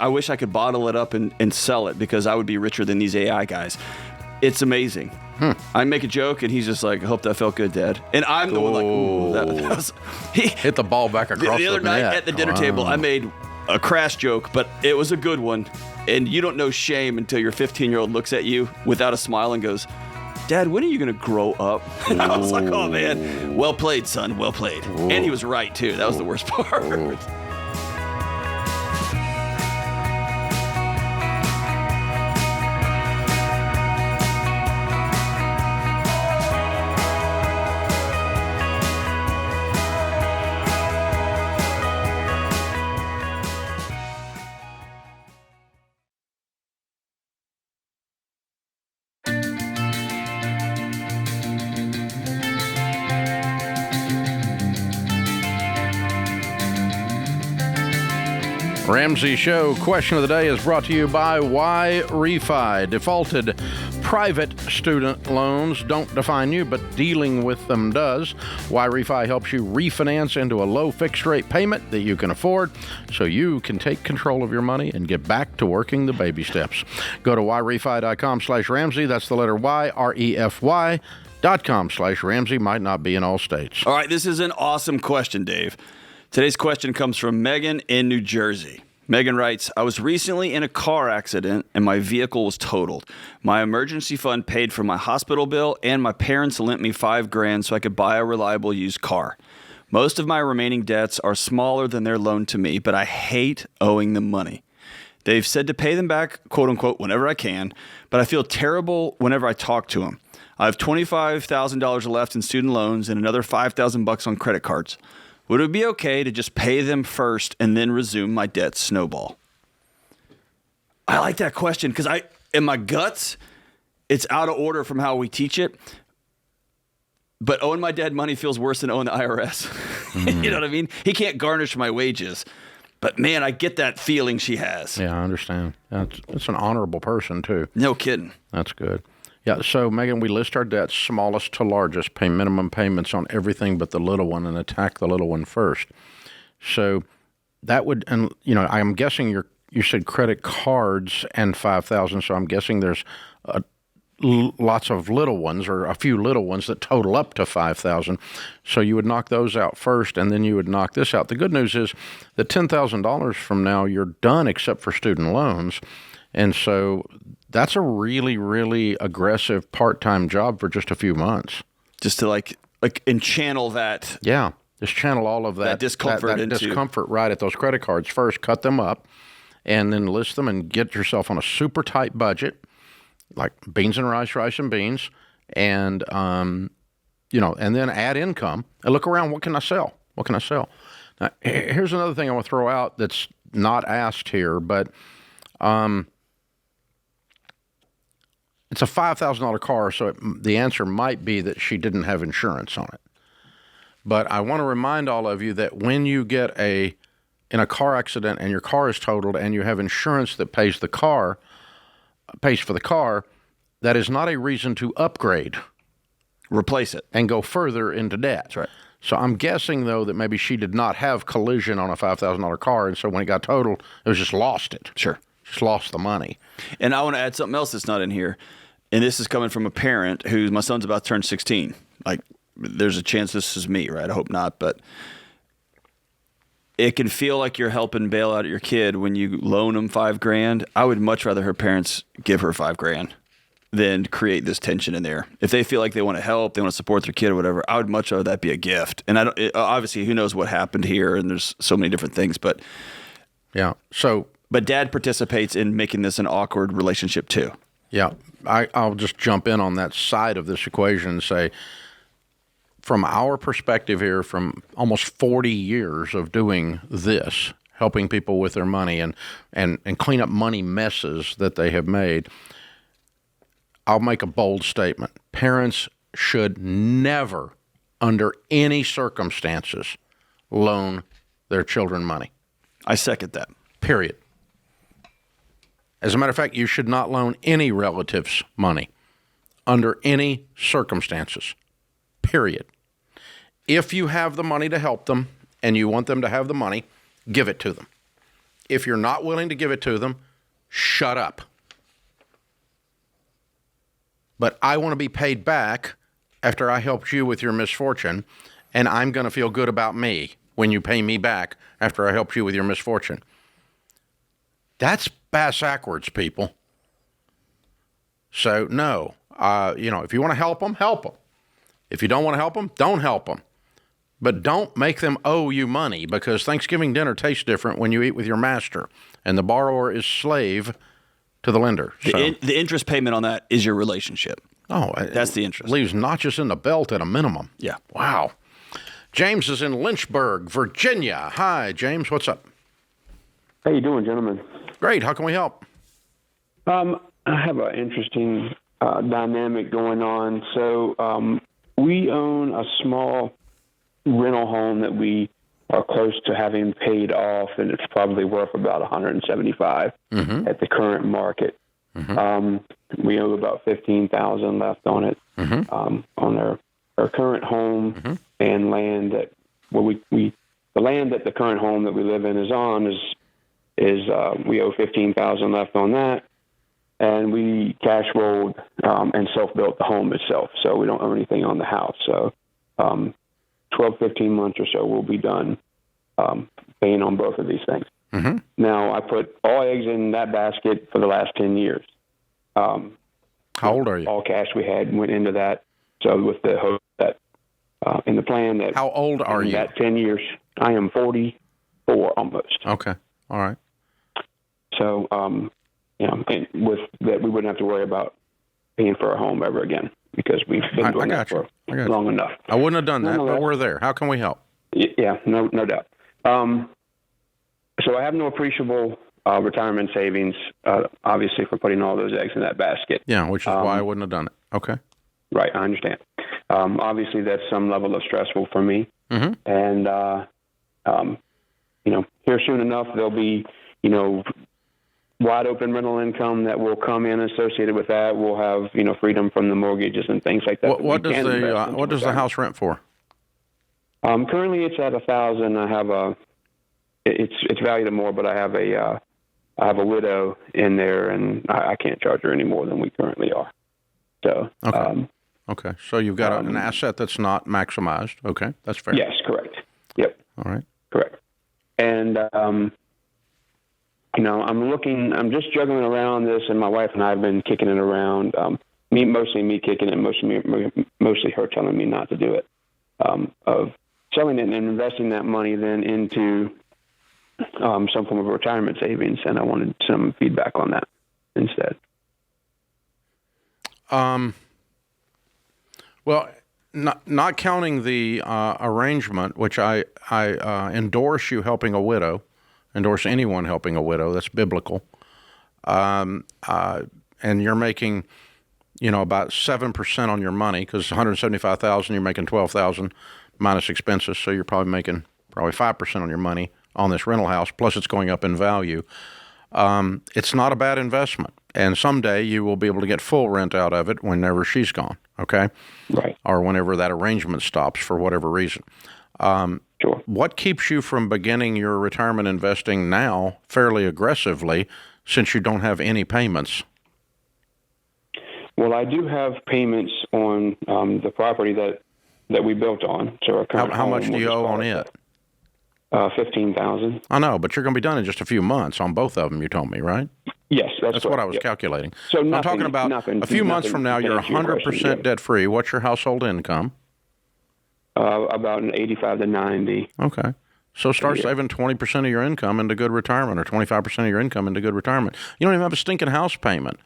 I wish I could bottle it up and sell it, because I would be richer than these AI guys. It's amazing. I make a joke, and he's just like, I hope that felt good, Dad. And I'm the one like, ooh, that was... Hit the ball back across the other night net. at the dinner table, I made a crass joke, but it was a good one. And you don't know shame until your 15-year-old looks at you without a smile and goes, Dad, when are you going to grow up? And I was like, oh, man, well played, son, well played. Ooh. And he was right, too. That was the worst part. Ooh. Ramsey Show question of the day is brought to you by Why Refi. Defaulted private student loans don't define you, but dealing with them does. Why Refi helps you refinance into a low fixed rate payment that you can afford so you can take control of your money and get back to working the baby steps. Go to whyrefi.com/Ramsey. That's the letter Y, REFY.com/Ramsey. Might not be in all states. All right, this is an awesome question, Dave. Today's question comes from Megan in New Jersey. Megan writes, I was recently in a car accident and my vehicle was totaled. My emergency fund paid for my hospital bill and my parents lent me $5,000 so I could buy a reliable used car. Most of my remaining debts are smaller than their loan to me, but I hate owing them money. They've said to pay them back, quote unquote, whenever I can, but I feel terrible whenever I talk to them. I have $25,000 left in student loans and another $5,000 on credit cards. Would it be okay to just pay them first and then resume my debt snowball? I like that question because in my guts, it's out of order from how we teach it. But owing my dad money feels worse than owing the IRS. You know what I mean? He can't garnish my wages. But man, I get that feeling she has. Yeah, I understand. That's an honorable person too. No kidding. That's good. Yeah, so Megan, we list our debts smallest to largest, pay minimum payments on everything but the little one, and attack the little one first. So that would, and you know, I'm guessing you said credit cards and $5,000, so I'm guessing there's lots of little ones or a few little ones that total up to $5,000. So you would knock those out first, and then you would knock this out. The good news is that $10,000 from now you're done except for student loans, and so that's a really, really aggressive part-time job for just a few months. Just to like and channel that. Yeah, just channel all of that discomfort that discomfort right at those credit cards first. Cut them up, and then list them and get yourself on a super tight budget, like beans and rice, rice and beans, and and then add income and look around. What can I sell? What can I sell? Now, here's another thing I want to throw out that's not asked here, but it's a $5,000 car, so the answer might be that she didn't have insurance on it. But I want to remind all of you that when you get in a car accident and your car is totaled and you have insurance that pays for the car, that is not a reason to upgrade. Replace it. And go further into debt. That's right. So I'm guessing, though, that maybe she did not have collision on a $5,000 car, and so when it got totaled, it was just lost it. Sure. Just lost the money. And I want to add something else that's not in here. And this is coming from a parent my son's about to turn 16. Like, there's a chance this is me, right? I hope not. But it can feel like you're helping bail out your kid when you loan them $5,000. I would much rather her parents give her $5,000 than create this tension in there. If they feel like they want to help, they want to support their kid or whatever, I would much rather that be a gift. And obviously, who knows what happened here, and there's so many different things. But yeah, but dad participates in making this an awkward relationship too. Yeah, I'll just jump in on that side of this equation and say, from our perspective here, from almost 40 years of doing this, helping people with their money and clean up money messes that they have made, I'll make a bold statement. Parents should never, under any circumstances, loan their children money. I second that. Period. As a matter of fact, you should not loan any relatives money under any circumstances, period. If you have the money to help them and you want them to have the money, give it to them. If you're not willing to give it to them, shut up. But I want to be paid back after I helped you with your misfortune, and I'm going to feel good about me when you pay me back after I helped you with your misfortune. That's bass-backwards, people. So, no. If you want to help them, help them. If you don't want to help them, don't help them. But don't make them owe you money, because Thanksgiving dinner tastes different when you eat with your master, and the borrower is slave to the lender. The interest payment on that is your relationship. Oh, that's the interest. Leaves notches in the belt at a minimum. Yeah. Wow. James is in Lynchburg, Virginia. Hi, James. What's up? How you doing, gentlemen? Great. How can we help? I have an interesting dynamic going on. So we own a small rental home that we are close to having paid off, and it's probably worth about $175 at the current market. We owe about $15,000 left on it, on our current home and land that the land that the current home that we live in is on is we owe $15,000 left on that, and we cash rolled and self-built the home itself, so we don't owe anything on the house. So 12, 15 months or so we'll be done paying on both of these things. Now, I put all eggs in that basket for the last 10 years. How old are you? All cash we had went into that. So with the hope that in the plan that... How old are you? That 10 years. I am 44 almost. Okay. All right. So, and with that, we wouldn't have to worry about paying for a home ever again, because we've been doing that for long enough. I wouldn't have done that, but we're there. How can we help? Yeah, no doubt. So I have no appreciable retirement savings, obviously, for putting all those eggs in that basket. Yeah, which is why I wouldn't have done it. Okay. Right, I understand. Obviously, that's some level of stressful for me. And, here soon enough, there'll be, wide open rental income that will come in associated with that. We'll have, freedom from the mortgages and things like that. What does the house rent for? Currently it's at $1,000. I have it's valued at more, but I have a widow in there, and I can't charge her any more than we currently are. So okay. So you've got an asset that's not maximized. Okay, that's fair. Yes, correct. Yep. All right. Correct. And I'm just juggling around this, and my wife and I have been kicking it around. Mostly me kicking it, mostly her telling me not to do it. Of selling it and investing that money then into some form of retirement savings, and I wanted some feedback on that instead. Well, not counting the arrangement, which I endorse you helping a widow, endorse anyone helping a widow. That's biblical. And you're making, about 7% on your money, because $175,000, you're making $12,000 minus expenses, so you're probably making 5% on your money on this rental house, plus it's going up in value. It's not a bad investment, and someday you will be able to get full rent out of it whenever she's gone, okay? Right. Or whenever that arrangement stops for whatever reason. Sure. What keeps you from beginning your retirement investing now fairly aggressively, since you don't have any payments? Well, I do have payments on the property that we built on. So how much do you owe on it? $15,000. I know, but you're going to be done in just a few months on both of them, you told me, right? Yes, that's what I was calculating. So I'm talking about a few months from now, you're 100% debt-free. What's your household income? About an 85 to 90. Okay. So start saving 20% of your income into good retirement, or 25% of your income into good retirement. You don't even have a stinking house payment.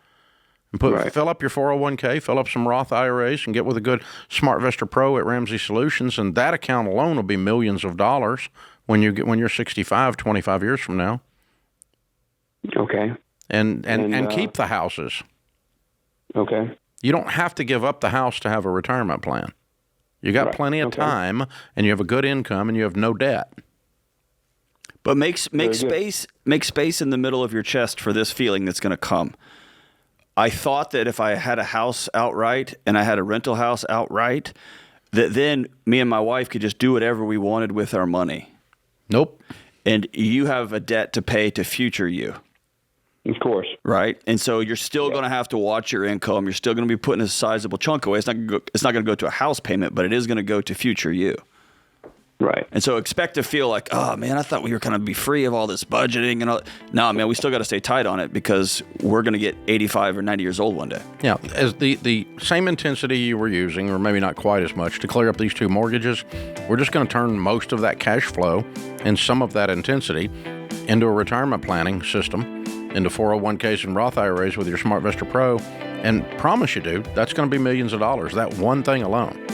And fill up your 401k, fill up some Roth IRAs, and get with a good SmartVestor Pro at Ramsey Solutions, and that account alone will be millions of dollars when you're 65, 25 years from now. Okay. And keep the houses. Okay. You don't have to give up the house to have a retirement plan. You got plenty of time, and you have a good income, and you have no debt. But make space in the middle of your chest for this feeling that's going to come. I thought that if I had a house outright and I had a rental house outright, that then me and my wife could just do whatever we wanted with our money. Nope. And you have a debt to pay to future you. Of course. Right? And so you're still going to have to watch your income. You're still going to be putting a sizable chunk away. It's not going to go to a house payment, but it is going to go to future you. Right. And so expect to feel like, oh man, I thought we were going to be free of all this budgeting and all. No, man, we still got to stay tight on it because we're going to get 85 or 90 years old one day. Yeah, as the same intensity you were using, or maybe not quite as much, to clear up these two mortgages, we're just going to turn most of that cash flow and some of that intensity into a retirement planning system, into 401ks and Roth IRAs with your SmartVestor Pro, and promise you, dude, that's going to be millions of dollars, that one thing alone.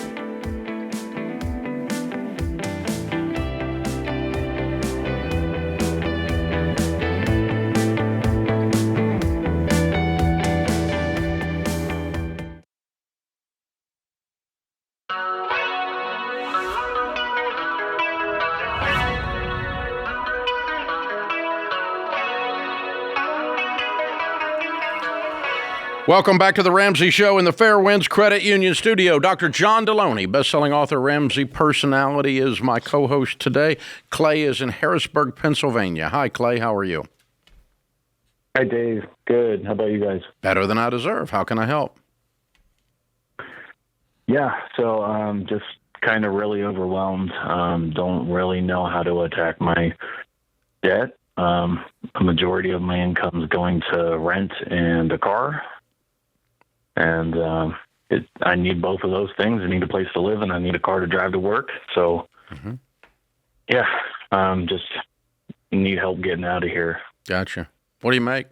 Welcome back to the Ramsey Show in the Fairwinds Credit Union studio. Dr. John Delony, best-selling author, Ramsey personality, is my co-host today. Clay is in Harrisburg, Pennsylvania. Hi, Clay. How are you? Hi, Dave. Good. How about you guys? Better than I deserve. How can I help? Yeah, so just kind of really overwhelmed. Don't really know how to attack my debt. A majority of my income is going to rent and a car. And I need both of those things. I need a place to live, and I need a car to drive to work. So, yeah, just need help getting out of here. Gotcha. What do you make?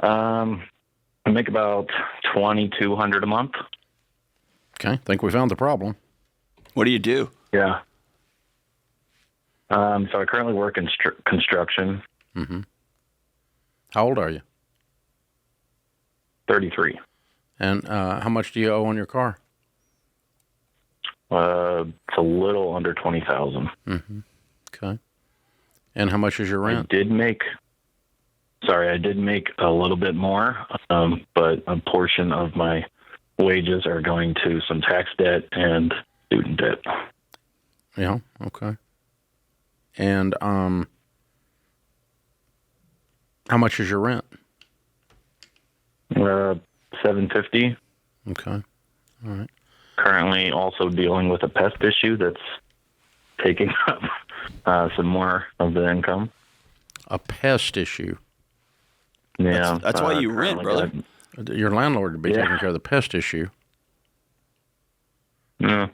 I make about $2,200 a month. Okay, I think we found the problem. What do you do? Yeah. So I currently work in construction. Mm-hmm. How old are you? 33. And how much do you owe on your car? It's a little under $20,000. Mm-hmm. Okay. And how much is your rent? I did make a little bit more, but a portion of my wages are going to some tax debt and student debt. Yeah. Okay. And how much is your rent? $750. Okay. All right. Currently also dealing with a pest issue that's taking up some more of the income. A pest issue? Yeah. That's why you rent, brother. Your landlord would be taking care of the pest issue. Yeah.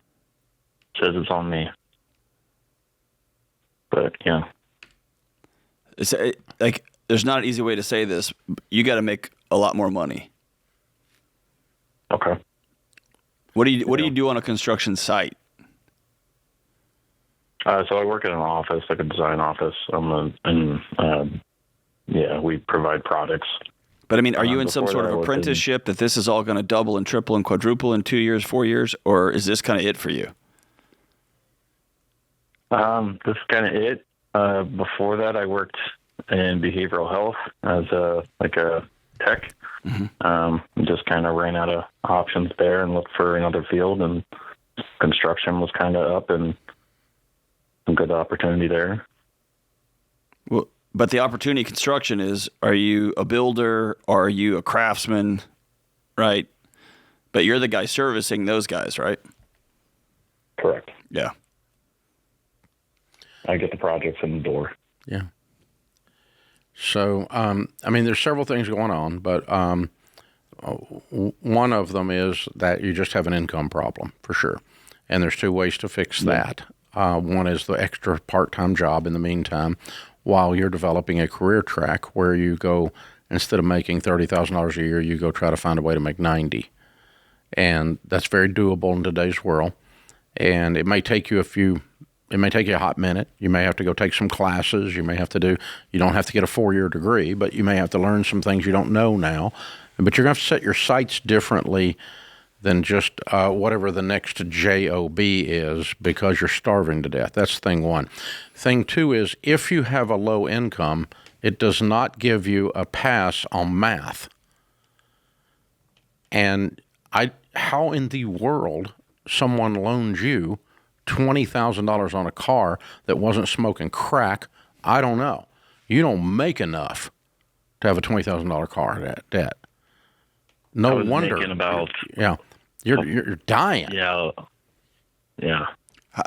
Says it's on me. But, yeah. It's like, there's not an easy way to say this. You got to make a lot more money. Okay. What do you do on a construction site? So I work in an office, like a design office. We provide products. But I mean, are you in some sort of apprenticeship that this is all going to double and triple and quadruple in 2 years, 4 years, or is this kind of it for you? This is kind of it. Before that, I worked in behavioral health as a tech. Mm-hmm. Just kind of ran out of options there and looked for another field, and construction was kind of up and some good opportunity there. Well, but the opportunity in construction is, are you a builder? Are you a craftsman? Right. But you're the guy servicing those guys, right? Correct. Yeah. I get the projects in the door. Yeah. So, there's several things going on, but one of them is that you just have an income problem, for sure. And there's two ways to fix that. One is the extra part-time job in the meantime, while you're developing a career track where you go, instead of making $30,000 a year, you go try to find a way to make $90,000. And that's very doable in today's world. And it may take you a hot minute. You may have to go take some classes. You don't have to get a 4-year degree, but you may have to learn some things you don't know now. But you're going to have to set your sights differently than just whatever the next job is, because you're starving to death. That's thing one. Thing two is, if you have a low income, it does not give you a pass on math. And how in the world someone loans you $20,000 on a car that wasn't smoking crack, I don't know. You don't make enough to have a $20,000 car debt. No wonder. Making about, you're dying. Yeah, Yeah.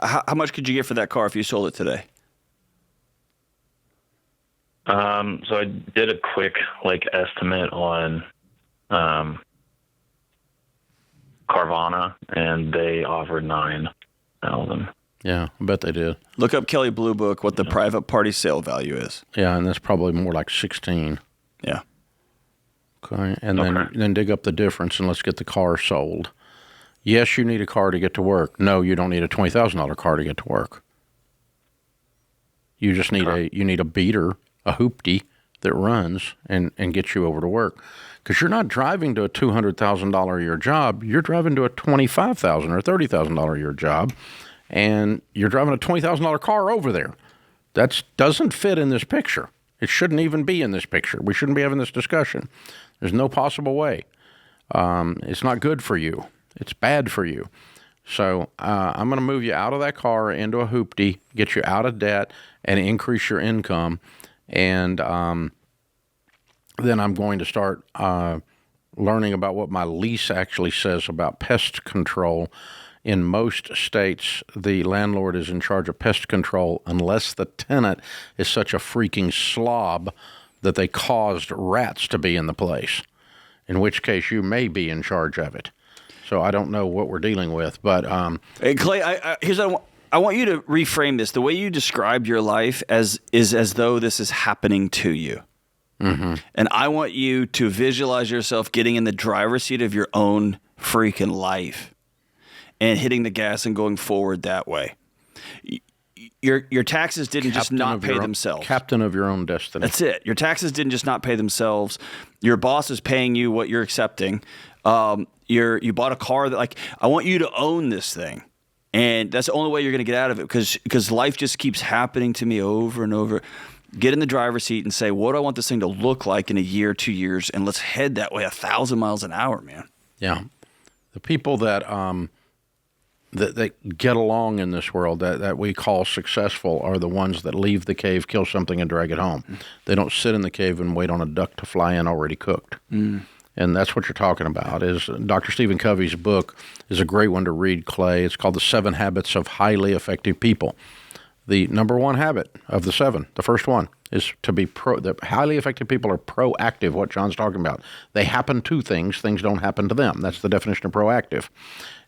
How much could you get for that car if you sold it today? So I did a quick estimate on Carvana, and they offered $9,000. Yeah, I bet they did. Look up Kelley Blue Book what the private party sale value is. Yeah, and that's probably more like 16. Yeah. Okay, and then dig up the difference and let's get the car sold. Yes, you need a car to get to work. No, you don't need a $20,000 car to get to work. You just need a beater, a hoopty that runs and gets you over to work. Because you're not driving to a $200,000 a year job. You're driving to a $25,000 or $30,000 a year job, and you're driving a $20,000 car over there. That doesn't fit in this picture. It shouldn't even be in this picture. We shouldn't be having this discussion. There's no possible way. It's not good for you. It's bad for you. So I'm going to move you out of that car into a hoopty, get you out of debt, and increase your income. And then I'm going to start learning about what my lease actually says about pest control. In most states, the landlord is in charge of pest control unless the tenant is such a freaking slob that they caused rats to be in the place, in which case you may be in charge of it. So I don't know what we're dealing with, but hey, Clay, I want you to reframe this. The way you described your life is as though this is happening to you. Mm-hmm. And I want you to visualize yourself getting in the driver's seat of your own freaking life and hitting the gas and going forward that way. Your taxes didn't just not pay themselves. Captain of your own destiny. That's it. Your taxes didn't just not pay themselves. Your boss is paying you what you're accepting. You bought a car that I want you to own this thing. And that's the only way you're going to get out of it because life just keeps happening to me over and over. Get in the driver's seat and say, what do I want this thing to look like in a year, 2 years? And let's head that way 1,000 miles an hour, man. Yeah. The people that get along in this world that we call successful are the ones that leave the cave, kill something, and drag it home. They don't sit in the cave and wait on a duck to fly in already cooked. And that's what you're talking about. Is Dr. Stephen Covey's book is a great one to read, Clay. It's called The 7 Habits of Highly Effective People. The number one habit of the 7, the first one, is to be the highly effective people are proactive, what John's talking about. They happen to things don't happen to them. That's the definition of proactive.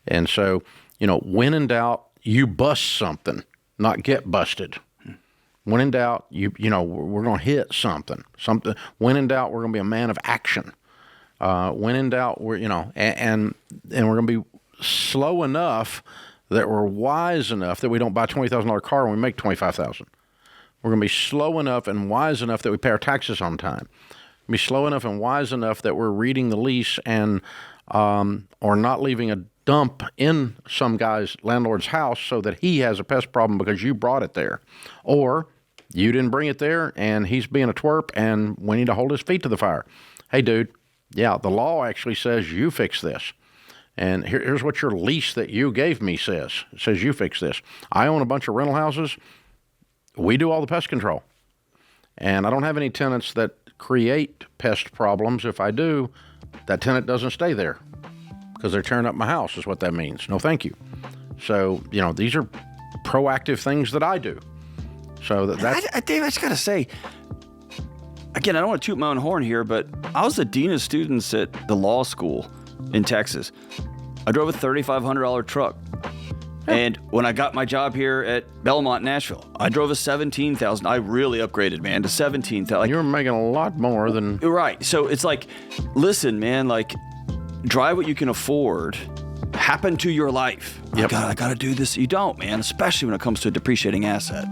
And so, when in doubt, you bust something, not get busted. When in doubt, we're going to hit something. When in doubt, we're going to be a man of action. When in doubt, we're and we're going to be slow enough that we're wise enough that we don't buy a $20,000 car when we make $25,000. We're going to be slow enough and wise enough that we pay our taxes on time. Be slow enough and wise enough that we're reading the lease and or not leaving a dump in some guy's landlord's house so that he has a pest problem because you brought it there, or you didn't bring it there and he's being a twerp and we need to hold his feet to the fire. Hey, dude. Yeah, the law actually says you fix this. And here's what your lease that you gave me says. It says you fix this. I own a bunch of rental houses. We do all the pest control. And I don't have any tenants that create pest problems. If I do, that tenant doesn't stay there because they're tearing up my house is what that means. No, thank you. So, these are proactive things that I do. So that's... Dave, I just got to say... Again, I don't want to toot my own horn here, but I was the dean of students at the law school in Texas. I drove a $3,500 truck. And when I got my job here at Belmont, Nashville, I drove a $17,000. I really upgraded, man, to $17,000. You were making a lot more than... Right. So it's listen, man, drive what you can afford. Happen to your life. Yep. I got to do this. You don't, man, especially when it comes to a depreciating asset.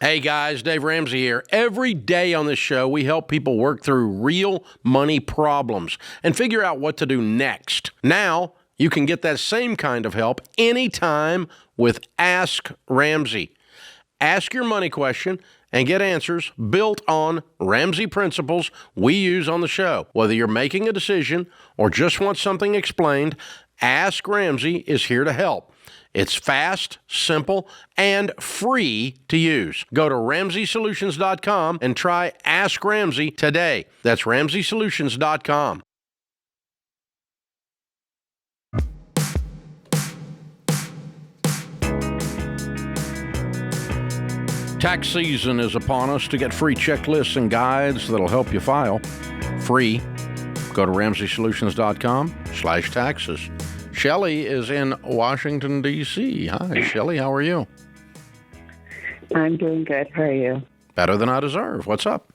Hey guys, Dave Ramsey here. Every day on this show, we help people work through real money problems and figure out what to do next. Now, you can get that same kind of help anytime with Ask Ramsey. Ask your money question and get answers built on Ramsey principles we use on the show. Whether you're making a decision or just want something explained, Ask Ramsey is here to help. It's fast, simple, and free to use. Go to RamseySolutions.com and try Ask Ramsey today. That's RamseySolutions.com. Tax season is upon us. To get free checklists and guides that'll help you file free, go to RamseySolutions.com/taxes. Shelley is in Washington, D.C. Hi, Shelley. How are you? I'm doing good. How are you? Better than I deserve. What's up?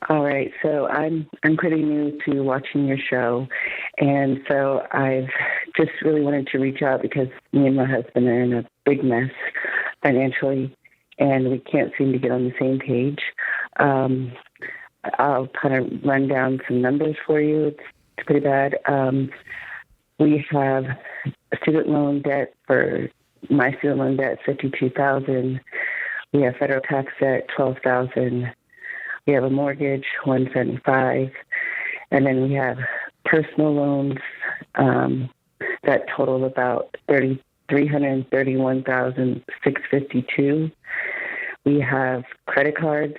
All right. So I'm pretty new to watching your show, and so I've just really wanted to reach out because me and my husband are in a big mess financially, and we can't seem to get on the same page. I'll kind of run down some numbers for you. It's pretty bad. We have student loan debt for my student loan debt, $52,000. We have federal tax debt, $12,000. We have a mortgage, $175,000, and then we have personal loans that total about $331,652. We have credit cards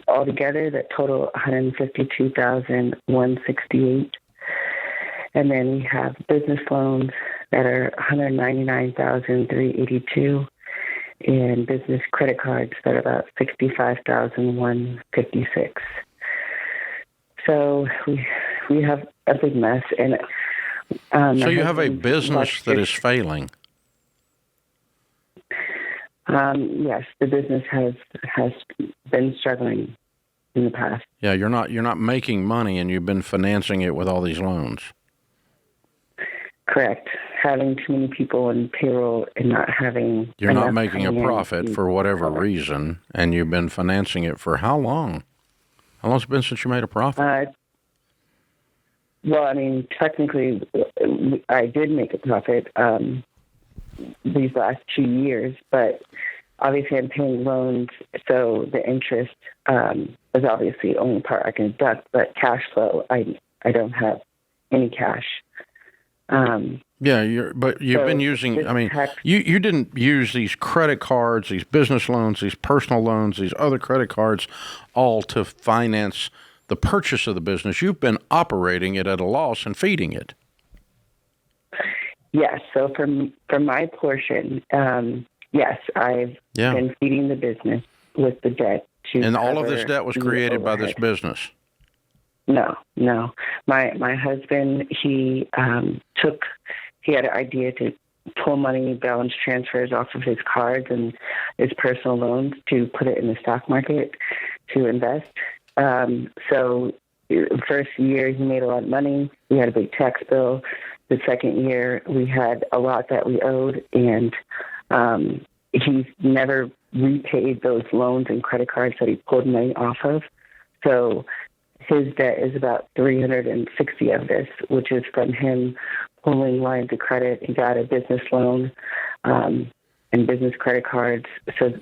altogether that total $152,168. And then we have business loans that are $199,382, and business credit cards that are about $65,156. So we have a big mess, and so you have a business that is failing. Yes, the business has been struggling in the past. Yeah, you're not making money, and you've been financing it with all these loans. Correct. Having too many people on payroll and not having... You're not making a profit for whatever reason, and you've been financing it for how long? How long has it been since you made a profit? Well, I mean, technically, I did make a profit these last 2 years, but obviously I'm paying loans, so the interest is obviously the only part I can deduct, but cash flow, I don't have any cash. But you've been using, I mean, you didn't use these credit cards, these business loans, these personal loans, these other credit cards, all to finance the purchase of the business. You've been operating it at a loss and feeding it. Yes. So for my portion, yes, I've been feeding the business with the debt. And all of this debt was created by this business? No. My husband, he had an idea to pull money, balance transfers off of his cards and his personal loans to put it in the stock market to invest. So the first year he made a lot of money. We had a big tax bill. The second year we had a lot that we owed, and he's never repaid those loans and credit cards that he pulled money off of. So his debt is about 360 of this, which is from him pulling lines of credit. He got a business loan and business credit cards. So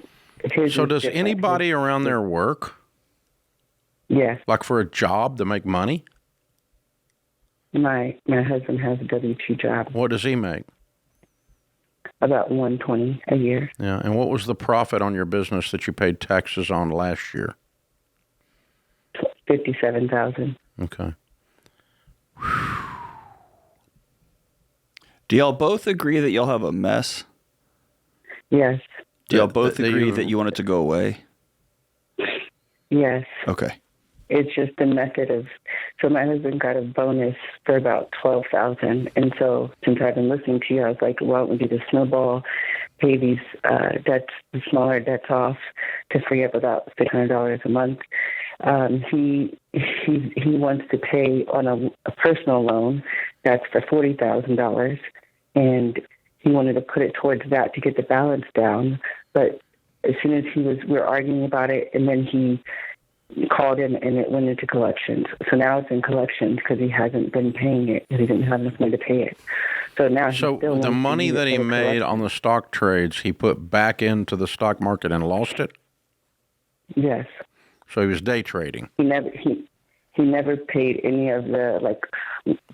does anybody around there work? Yes. Like for a job to make money? My husband has a W-2 job. What does he make? About $120 a year. Yeah, and what was the profit on your business that you paid taxes on last year? $57,000. Okay. Do y'all both agree that y'all have a mess? Yes. Do y'all both agree that you want it to go away? Yes. Okay. It's just the method of. So my husband got a bonus for about $12,000, and so since I've been listening to you, I was like, "Why don't we do the snowball, pay these debts, the smaller debts off, to free up about $600 a month?" He wants to pay on a personal loan that's for $40,000, and he wanted to put it towards that to get the balance down. But as soon as we were arguing about it, and then he called in and it went into collections. So now it's in collections because he hasn't been paying it because he didn't have enough money to pay it. So So now he still the wants money to that he use it made collect- on the stock trades, he put back into the stock market and lost it? Yes. So he was day trading. He never paid any of the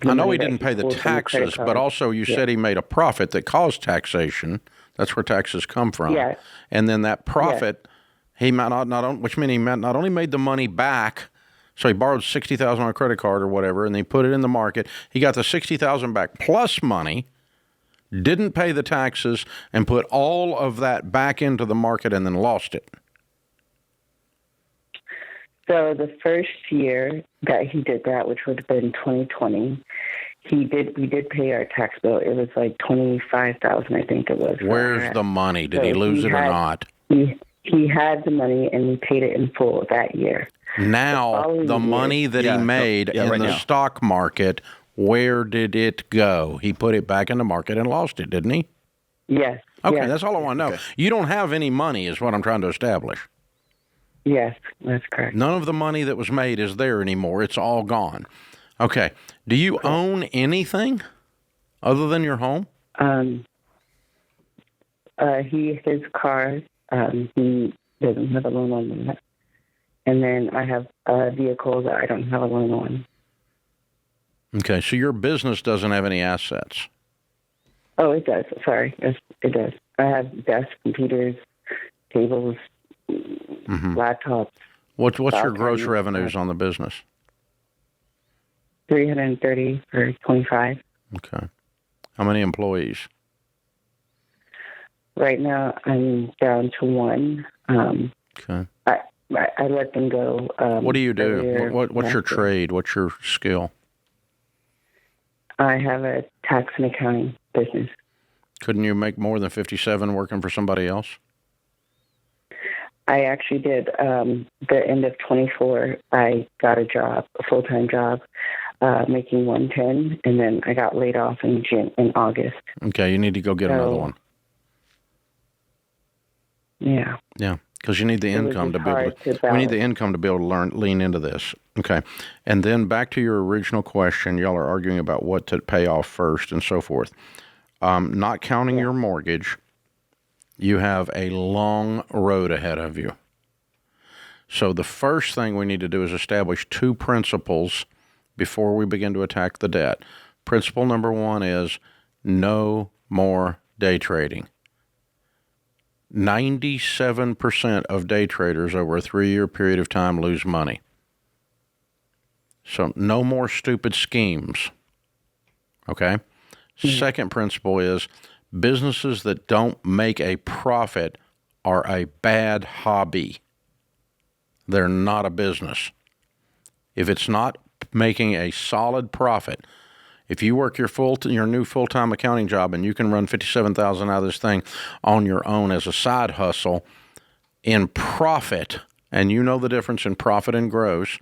I know he didn't pay the taxes, but also you said he made a profit that caused taxation. That's where taxes come from. Yes. And then that profit, he might which means he not only made the money back. So he borrowed $60,000 on a credit card or whatever, and he put it in the market. He got the $60,000 back plus money, didn't pay the taxes, and put all of that back into the market and then lost it. So the first year that he did that, which would have been 2020, we did pay our tax bill. It was like $25,000, I think it was. Where's the money? Did he lose it or not? He had the money, and we paid it in full that year. Now, the money that he made in the stock market, where did it go? He put it back in the market and lost it, didn't he? Yes. Okay, yes. That's all I want to know. Okay. You don't have any money is what I'm trying to establish. Yes, that's correct. None of the money that was made is there anymore. It's all gone. Okay. Do you own anything other than your home? His car, he doesn't have a loan on that. And then I have vehicles that I don't have a loan on. Okay, so your business doesn't have any assets. Oh, it does. Sorry. Yes, it does. I have desks, computers, tables, laptops. What's your gross revenues on the business? 330 for 25. Okay. How many employees? Right now, I'm down to one. Okay. I let them go. What do you do? What's your trade? What's your skill? I have a tax and accounting business. Couldn't you make more than 57 working for somebody else? I actually did. The end of 24, I got a job, a full-time job, making 110, and then I got laid off in August. Okay, you need to go get another one. Yeah. Yeah, because you need the income to be able to. We need the income to be able to lean into this. Okay, and then back to your original question. Y'all are arguing about what to pay off first and so forth. Not counting your mortgage, you have a long road ahead of you. So the first thing we need to do is establish two principles before we begin to attack the debt. Principle number one is no more day trading. 97% of day traders over a 3-year period of time lose money. So no more stupid schemes. Okay? Second principle is businesses that don't make a profit are a bad hobby. They're not a business. If it's not making a solid profit, if you work your new full-time accounting job and you can run $57,000 out of this thing on your own as a side hustle in profit, and you know the difference in profit and gross,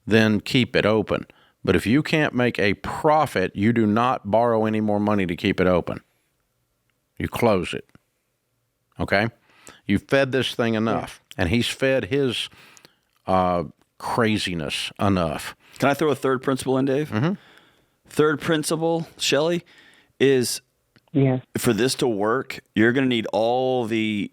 then keep it open. But if you can't make a profit, you do not borrow any more money to keep it open. You close it. Okay? You fed this thing enough, and he's fed his craziness enough. Can I throw a third principle in, Dave? Mm-hmm. Third principle, Shelley, is for this to work, you're going to need all the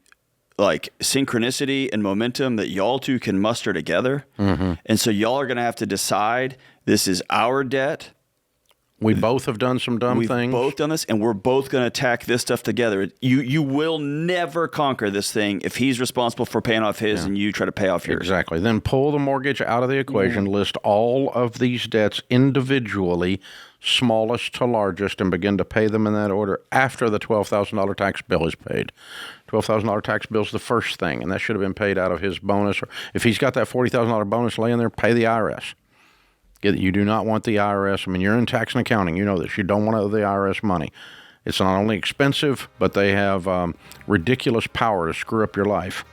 synchronicity and momentum that y'all two can muster together. Mm-hmm. And so y'all are going to have to decide, this is our debt. We both have done some dumb things. We've both done this, and we're both going to attack this stuff together. You will never conquer this thing if he's responsible for paying off his and you try to pay off yours. Exactly. Then pull the mortgage out of the equation, list all of these debts individually, smallest to largest, and begin to pay them in that order after the $12,000 tax bill is paid. $12,000 tax bill is the first thing, and that should have been paid out of his bonus. Or if he's got that $40,000 bonus laying there, pay the IRS. You do not want the IRS. I mean, you're in tax and accounting. You know this. You don't want the IRS money. It's not only expensive, but they have ridiculous power to screw up your life.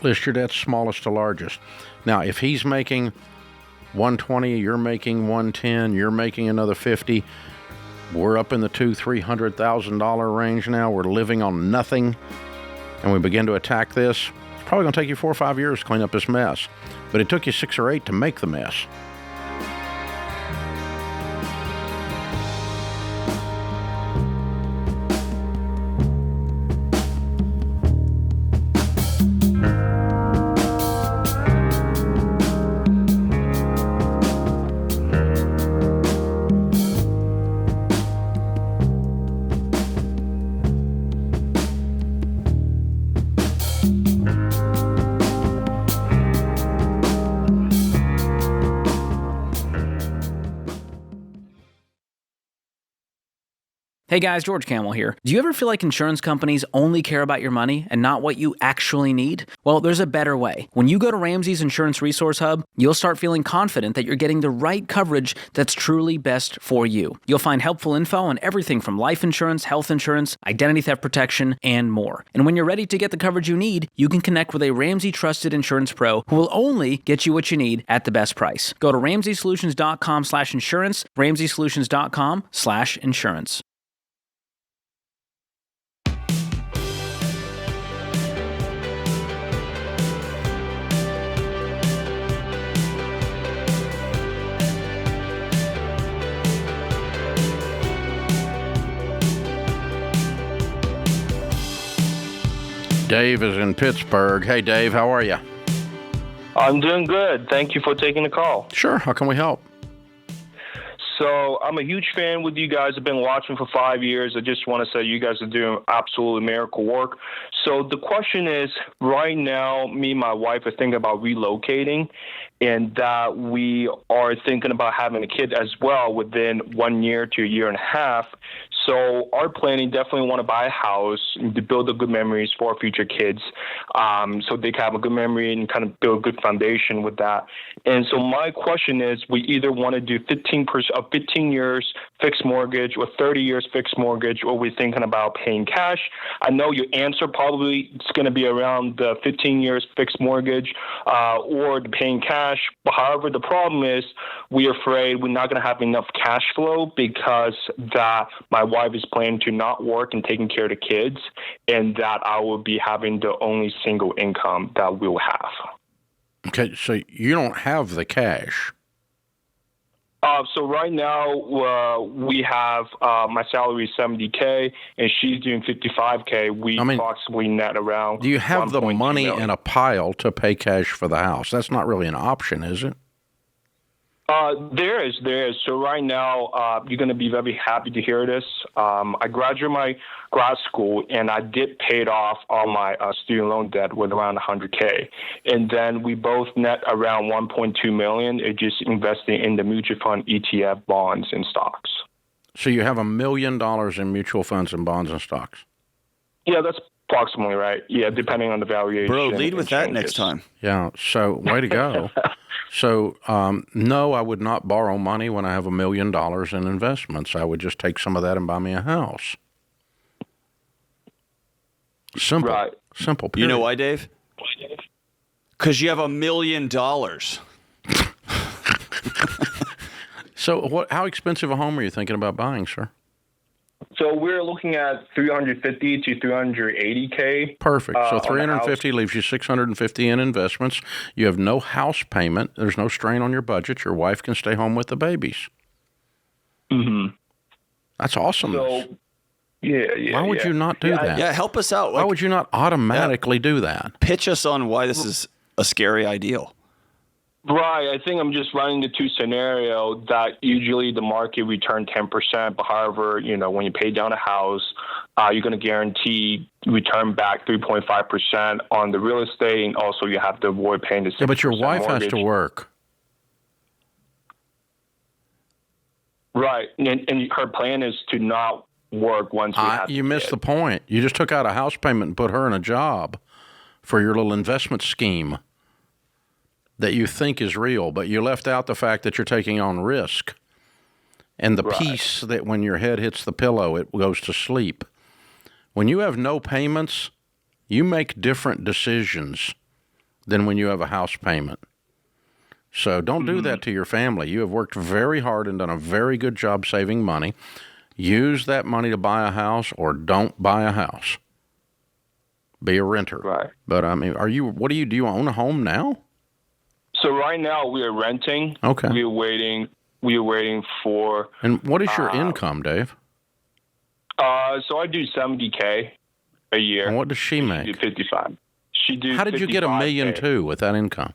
List your debts smallest to largest. Now, if he's making $120, you're making $110, you're making another $50, we're up in the $200,000-$300,000 range now. We're living on nothing, and we begin to attack this. It's probably going to take you 4 or 5 years to clean up this mess, but it took you 6 or 8 to make the mess. Hey guys, George Camel here. Do you ever feel like insurance companies only care about your money and not what you actually need? Well, there's a better way. When you go to Ramsey's Insurance Resource Hub, you'll start feeling confident that you're getting the right coverage that's truly best for you. You'll find helpful info on everything from life insurance, health insurance, identity theft protection, and more. And when you're ready to get the coverage you need, you can connect with a Ramsey trusted insurance pro who will only get you what you need at the best price. Go to RamseySolutions.com/insurance, RamseySolutions.com/insurance. Dave is in Pittsburgh. Hey, Dave, how are you? I'm doing good. Thank you for taking the call. Sure. How can we help? So I'm a huge fan with you guys. I've been watching for 5 years. I just want to say you guys are doing absolutely miracle work. So the question is, right now, me and my wife are thinking about relocating, and that we are thinking about having a kid as well within 1 year to a year and a half. So our planning definitely want to buy a house to build the good memories for our future kids, so they can have a good memory and kind of build a good foundation with that. And so my question is, we either want to do 15 years fixed mortgage or 30 years fixed mortgage, or we're thinking about paying cash. I know your answer probably is going to be around the 15 years fixed mortgage or the paying cash. However, the problem is we're afraid we're not going to have enough cash flow because that my wife is planning to not work and taking care of the kids, and that I will be having the only single income that we'll have. Okay, so you don't have the cash. So right now we have my salary is $70K and she's doing $55K. We approximately net around. Do you have the money in a pile to pay cash for the house? That's not really an option, is it? There is. So right now, you're going to be very happy to hear this. I graduated my grad school, and I did paid off all my student loan debt with around $100K. And then we both net around $1.2 million, just investing in the mutual fund, ETF, bonds, and stocks. So you have $1 million in mutual funds and bonds and stocks? Yeah, that's approximately right. Yeah, depending on the valuation. Bro, lead with that next time. Yeah, so way to go. So, no, I would not borrow money when I have $1 million in investments. I would just take some of that and buy me a house. Simple. Right. Simple. Period. You know why, Dave? Because you have $1 million. So, how expensive a home are you thinking about buying, sir? So we're looking at $350 to $380K. Perfect. So $350 leaves you $650 in investments. You have no house payment. There's no strain on your budget. Your wife can stay home with the babies. Mm-hmm. That's awesome. So, yeah. Why would you not do that? Yeah, help us out. Why would you not automatically do that? Pitch us on why this is a scary ideal. Right. I think I'm just running the two scenario that usually the market return 10%, but however, when you pay down a house, you're going to guarantee return back 3.5% on the real estate, and also you have to avoid paying the 6% Yeah, but your wife mortgage. has to work. Right. And her plan is to not work once we have You missed the point. You just took out a house payment and put her in a job for your little investment scheme that you think is real, but you left out the fact that you're taking on risk and the peace that when your head hits the pillow, it goes to sleep. When you have no payments, you make different decisions than when you have a house payment. So don't do that to your family. You have worked very hard and done a very good job saving money. Use that money to buy a house or don't buy a house. Be a renter. Right. But do you own a home now? So right now we are renting. Okay. We are waiting for. And what is your income, Dave? So I do $70K a year. And what does she make? She do 55. She do. How did you get $1.2 million with that income?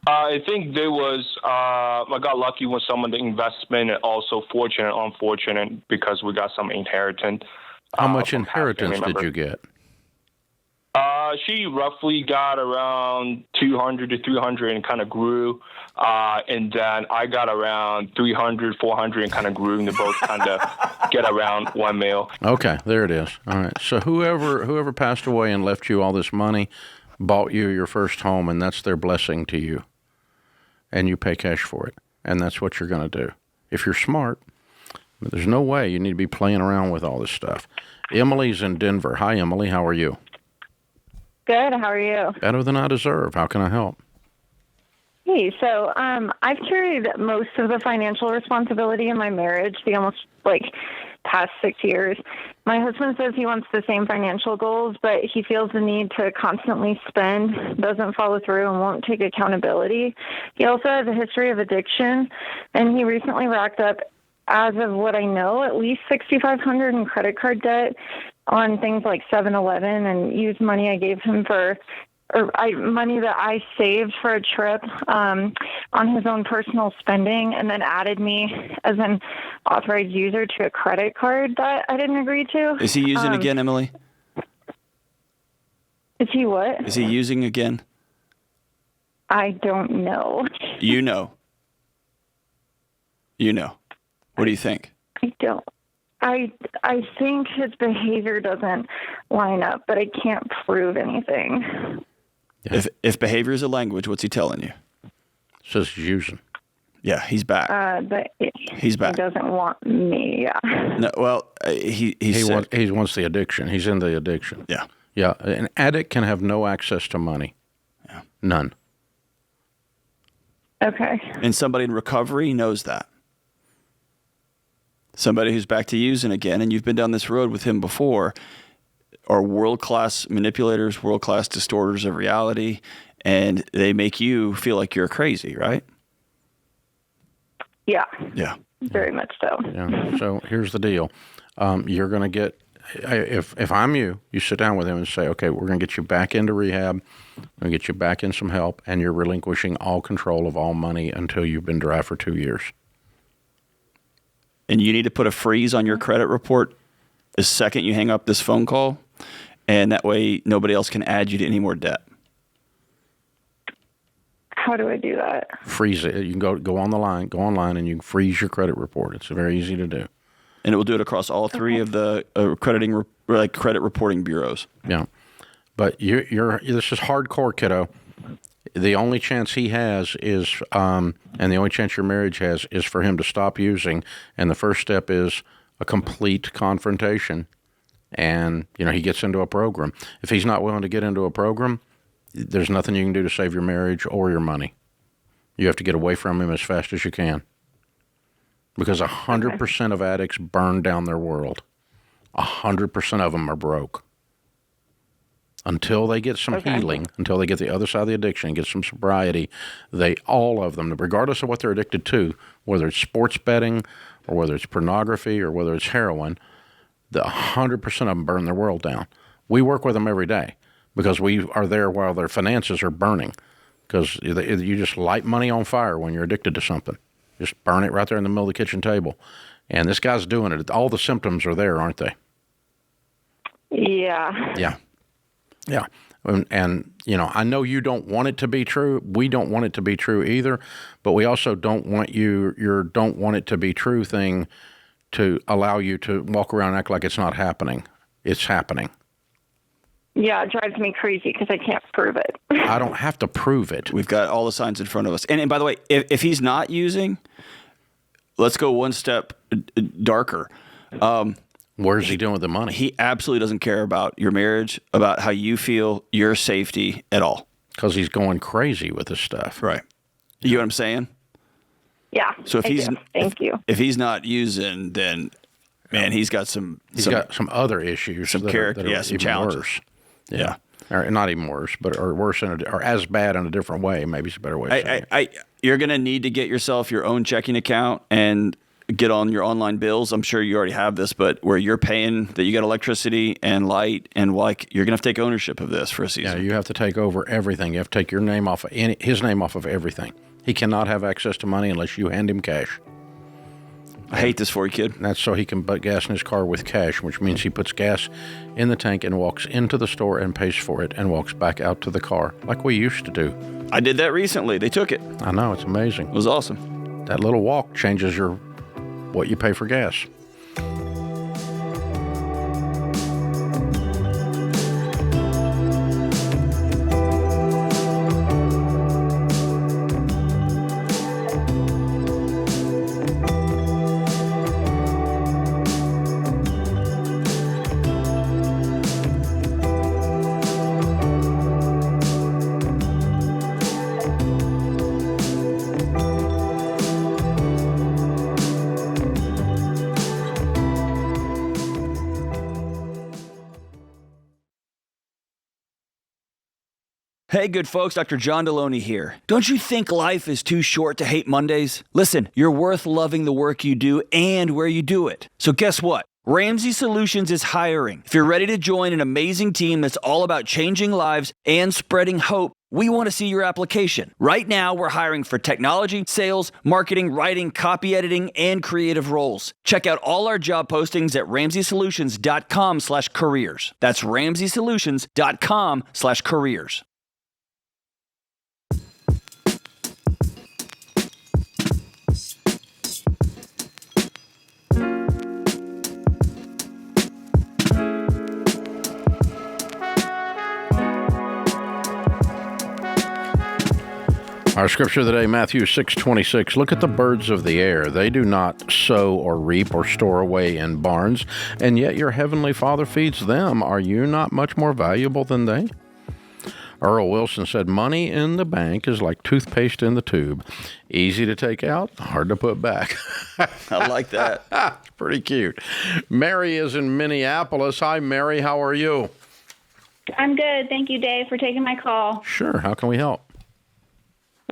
I think there was. I got lucky with some of the investment, and also fortunate, unfortunate, because we got some inheritance. How much inheritance did you get? She roughly got around 200 to 300 and kind of grew. And then I got around 300, 400 and kind of grew, and they both kind of get around $1 million. Okay, there it is. All right. So whoever passed away and left you all this money bought you your first home, and that's their blessing to you. And you pay cash for it. And that's what you're going to do. If you're smart, but there's no way you need to be playing around with all this stuff. Emily's in Denver. Hi, Emily. How are you? Good. How are you? Better than I deserve. How can I help? Hey, so I've carried most of the financial responsibility in my marriage, the almost past 6 years. My husband says he wants the same financial goals, but he feels the need to constantly spend, doesn't follow through, and won't take accountability. He also has a history of addiction, and he recently racked up, as of what I know, at least $6,500 in credit card debt on things like 7-Eleven, and used money I gave him money that I saved for a trip on his own personal spending, and then added me as an authorized user to a credit card that I didn't agree to. Is he using again, Emily? Is he what? Is he using again? I don't know. You know. You know. What do you think? I don't. I think his behavior doesn't line up, but I can't prove anything. Yeah. If behavior is a language, what's he telling you? Says he's using. Yeah, he's back. But He's back. He doesn't want me. Yeah. No, well, he wants the addiction. He's in the addiction. Yeah. Yeah. An addict can have no access to money. Yeah. None. Okay. And somebody in recovery knows that. Somebody who's back to using again, and you've been down this road with him before, are world-class manipulators, world-class distorters of reality, and they make you feel like you're crazy, right? Yeah. Yeah. Very much so. Yeah. So here's the deal. You're going to get, if I'm you sit down with him and say, okay, we're going to get you back into rehab. We're going to get you back in some help, and you're relinquishing all control of all money until you've been dry for 2 years. And you need to put a freeze on your credit report the second you hang up this phone call, and that way nobody else can add you to any more debt. How do I do that? Freeze it. You can go online, and you can freeze your credit report. It's very easy to do. And it will do it across all three of the credit reporting bureaus. Yeah. But this is hardcore, kiddo. The only chance he has is, and the only chance your marriage has, is for him to stop using. And the first step is a complete confrontation. And, he gets into a program. If he's not willing to get into a program, there's nothing you can do to save your marriage or your money. You have to get away from him as fast as you can. Because 100% of addicts burn down their world. 100% of them are broke. Until they get some healing, until they get the other side of the addiction, get some sobriety, all of them, regardless of what they're addicted to, whether it's sports betting or whether it's pornography or whether it's heroin, 100% of them burn their world down. We work with them every day because we are there while their finances are burning, because you just light money on fire when you're addicted to something. Just burn it right there in the middle of the kitchen table. And this guy's doing it. All the symptoms are there, aren't they? Yeah. Yeah. Yeah. And I know you don't want it to be true. We don't want it to be true either, but we also don't want your don't want it to be true thing to allow you to walk around and act like it's not happening. It's happening. Yeah, it drives me crazy because I can't prove it. I don't have to prove it. We've got all the signs in front of us. And by the way, if he's not using, let's go one step darker. Where's he doing with the money? He absolutely doesn't care about your marriage, about how you feel, your safety at all. Because he's going crazy with this stuff. Right. You know what I'm saying? Yeah. So Thank you. If he's not using, then man, he's got some other issues, some character, some challenges. Worse. Yeah. Or not even worse, but or worse or as bad in a different way. Maybe it's a better way of saying it. You're going to need to get yourself your own checking account and get on your online bills. I'm sure you already have this, but where you're paying that you got electricity and light, and you're going to have to take ownership of this for a season. Yeah, you have to take over everything. You have to take your name off his name off of everything. He cannot have access to money unless you hand him cash. I hate this for you, kid. That's so he can put gas in his car with cash, which means he puts gas in the tank and walks into the store and pays for it and walks back out to the car like we used to do. I did that recently. They took it. I know, it's amazing. It was awesome. That little walk changes what you pay for gas. Hey, good folks, Dr. John Delony here. Don't you think life is too short to hate Mondays? Listen, you're worth loving the work you do and where you do it. So guess what? Ramsey Solutions is hiring. If you're ready to join an amazing team that's all about changing lives and spreading hope, we want to see your application. Right now, we're hiring for technology, sales, marketing, writing, copy editing, and creative roles. Check out all our job postings at RamseySolutions.com/careers. That's RamseySolutions.com/careers. Our scripture today, Matthew 6:26. Look at the birds of the air. They do not sow or reap or store away in barns, and yet your heavenly Father feeds them. Are you not much more valuable than they? Earl Wilson said, money in the bank is like toothpaste in the tube. Easy to take out, hard to put back. I like that. It's pretty cute. Mary is in Minneapolis. Hi, Mary. How are you? I'm good. Thank you, Dave, for taking my call. Sure. How can we help?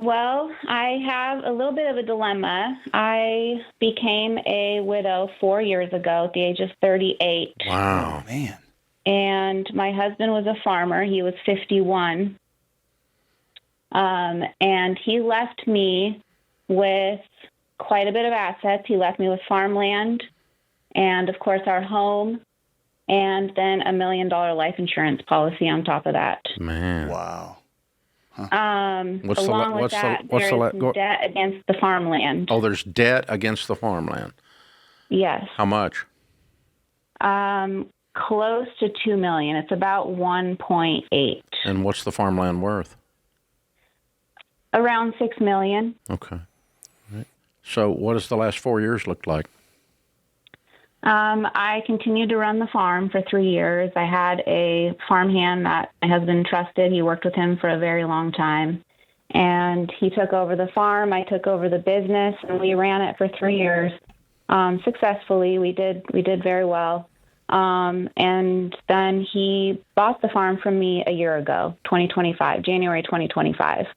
Well, I have a little bit of a dilemma. I became a widow 4 years ago at the age of 38. Wow. Oh, man. And my husband was a farmer. He was 51. And he left me with quite a bit of assets. He left me with farmland and, of course, our home, and then $1 million life insurance policy on top of that. Man. Wow. Along with that, there's debt against the farmland. Oh, there's debt against the farmland. Yes. How much? Close to $2 million. It's about 1.8. And what's the farmland worth? Around $6 million. Okay. Right. So what does the last 4 years look like? I continued to run the farm for 3 years. I had a farmhand that my husband trusted. He worked with him for a very long time. And he took over the farm. I took over the business, and we ran it for 3 years successfully. We did very well. And then he bought the farm from me a year ago, January 2025.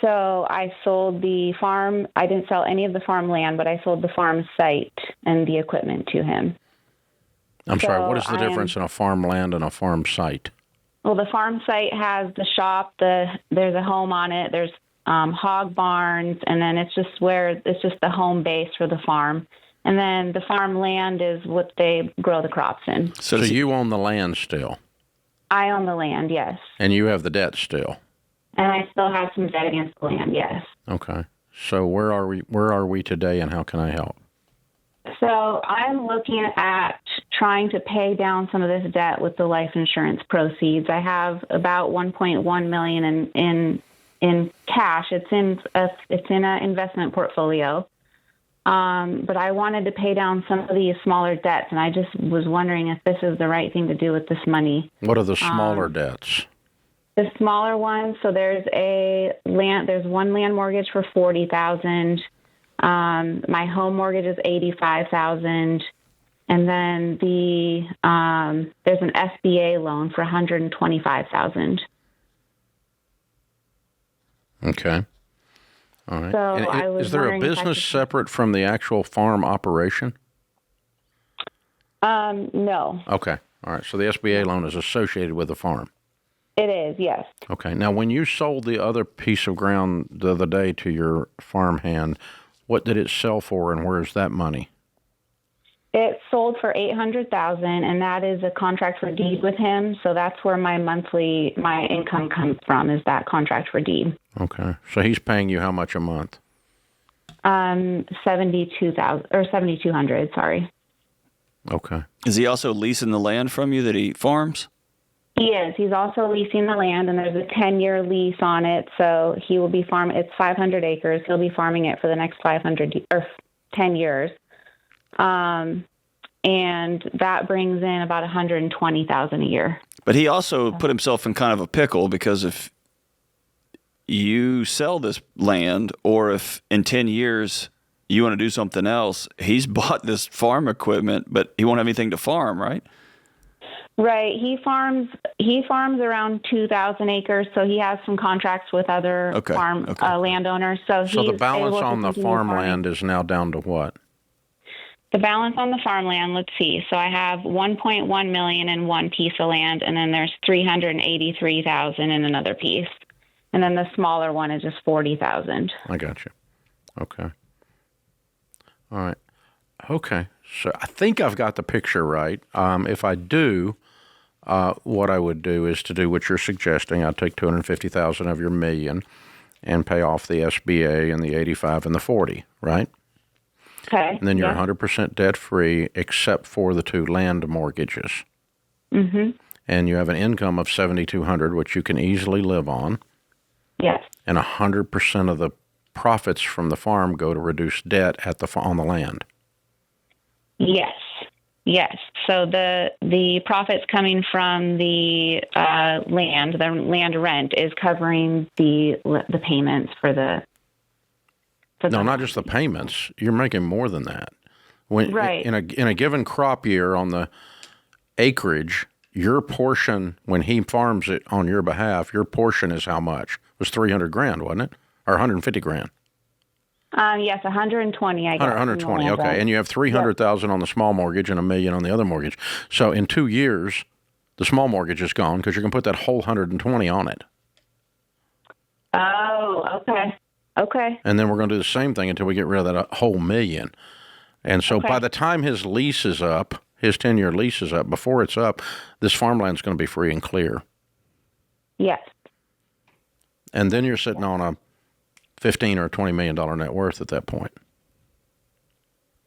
So I sold the farm. I didn't sell any of the farmland, but I sold the farm site and the equipment to him. I'm sorry, what is the difference in a farmland and a farm site? Well, the farm site has the shop, there's a home on it, there's hog barns, and then it's just the home base for the farm. And then the farmland is what they grow the crops in. So you own the land still? I own the land, yes. And you have the debt still? And I still have some debt against the land, yes. Okay. So where are we today, and how can I help? So I'm looking at trying to pay down some of this debt with the life insurance proceeds. I have about $1.1 million in cash. It's in an investment portfolio. But I wanted to pay down some of these smaller debts, and I just was wondering if this is the right thing to do with this money. What are the smaller debts? The smaller ones, so there's one land mortgage for $40,000. My home mortgage is $85,000, and then there's an SBA loan for $125,000. Okay. All right. So is there a business separate from the actual farm operation? No. Okay. All right. So the SBA loan is associated with the farm. It is, yes. Okay. Now, when you sold the other piece of ground the other day to your farmhand, What did it sell for, and where's that money? It sold for $800,000, and that is a contract for deed with him. So that's where my income comes from, is that contract for deed. Okay. So he's paying you how much a month? $7,200. Sorry. Okay. Is he also leasing the land from you that he farms? He is. He's also leasing the land, and there's a 10-year lease on it. So he will be farming. It's 500 acres. He'll be farming it for the next 10 years. And that brings in about $120,000 a year. But he also put himself in kind of a pickle, because if you sell this land, or if in 10 years you want to do something else, he's bought this farm equipment, but he won't have anything to farm, right? Right. He farms around 2,000 acres, so he has some contracts with other landowners. So the balance on the farmland is now down to what? The balance on the farmland, let's see. So I have $1.1 million in one piece of land, and then there's $383,000 in another piece. And then the smaller one is just $40,000. I got you. Okay. All right. Okay. So I think I've got the picture right. If I do, what I would do is to do what you're suggesting. I'd take $250,000 of your $1 million and pay off the SBA and the 85 and the 40, right? Okay. And then you're 100% debt-free except for the 2 land mortgages. Mm-hmm. And you have an income of $7,200, which you can easily live on. Yes. And 100% of the profits from the farm go to reduce debt on the land. Yes. Yes. So the profits coming from the land rent is covering the payments for the. No, not just the payments. You're making more than that. Right. In a given crop year on the acreage, your portion, when he farms it on your behalf, your portion is how much? It was $300,000, wasn't it? Or $150,000? Yes, 120. I guess. 120. Okay, and you have $300,000 on the small mortgage and $1 million on the other mortgage. So in 2 years, the small mortgage is gone because you're going to put that whole 120 on it. Oh, okay. Okay. And then we're going to do the same thing until we get rid of that whole $1 million. And so by the time his lease is up, his 10-year lease is up, before it's up, this farmland's going to be free and clear. Yes. And then you're sitting on a $15 or $20 million net worth at that point.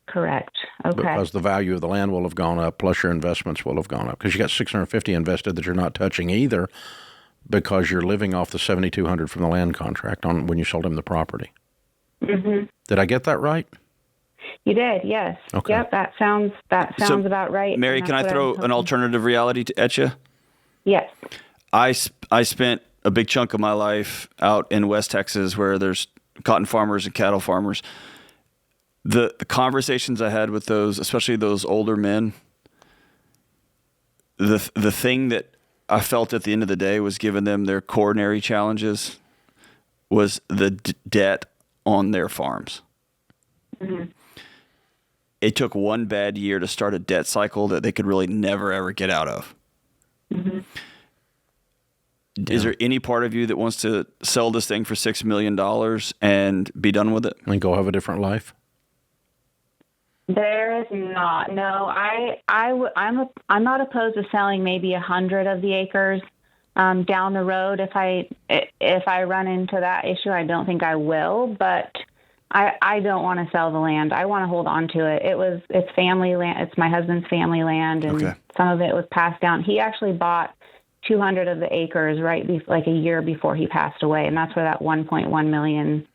Correct. Okay. Because the value of the land will have gone up, plus your investments will have gone up. Because you got $650 invested that you're not touching either, because you're living off the $7,200 from the land contract on when you sold him the property. Mm-hmm. Did I get that right? You did, yes. Okay. Yep, that sounds about right. Mary, can I throw an alternative reality at you? Yes. I spent a big chunk of my life out in West Texas where there's cotton farmers and cattle farmers. The conversations I had with those, especially those older men, the thing that I felt at the end of the day was giving them their coronary challenges was the debt on their farms. Mm-hmm. It took one bad year to start a debt cycle that they could really never, ever get out of. Mm-hmm. Is there any part of you that wants to sell this thing for $6 million and be done with it? And go have a different life? There is not. No, I'm not opposed to selling maybe 100 of the acres down the road. If I run into that issue, I don't think I will, but I don't want to sell the land. I want to hold on to it. It's family land. It's my husband's family land, and some of it was passed down. He actually bought 200 of the acres like a year before he passed away, and that's where that $1.1 million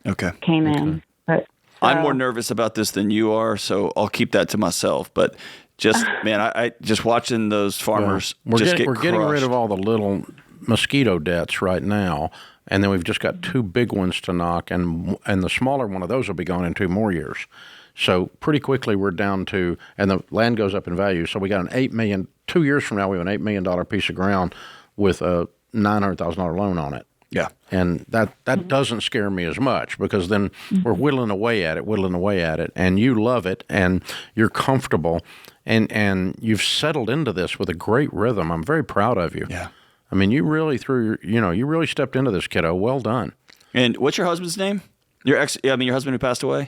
came in. But I'm more nervous about this than you are, so I'll keep that to myself. But just, man, I just watching those farmers we're getting crushed. rid of all the little mosquito debts right now, and then we've just got 2 big ones to knock, and the smaller one of those will be gone in 2 more years. So pretty quickly we're down to, and the land goes up in value, so we got an $8 million, 2 years from now we have an $8 million piece of ground with a $900,000 loan on it. Yeah. And that doesn't scare me as much, because then we're whittling away at it, and you love it, and you're comfortable, and you've settled into this with a great rhythm. I'm very proud of you. Yeah. I mean, you really you really stepped into this, kiddo. Well done. And what's your husband's name? Your husband who passed away?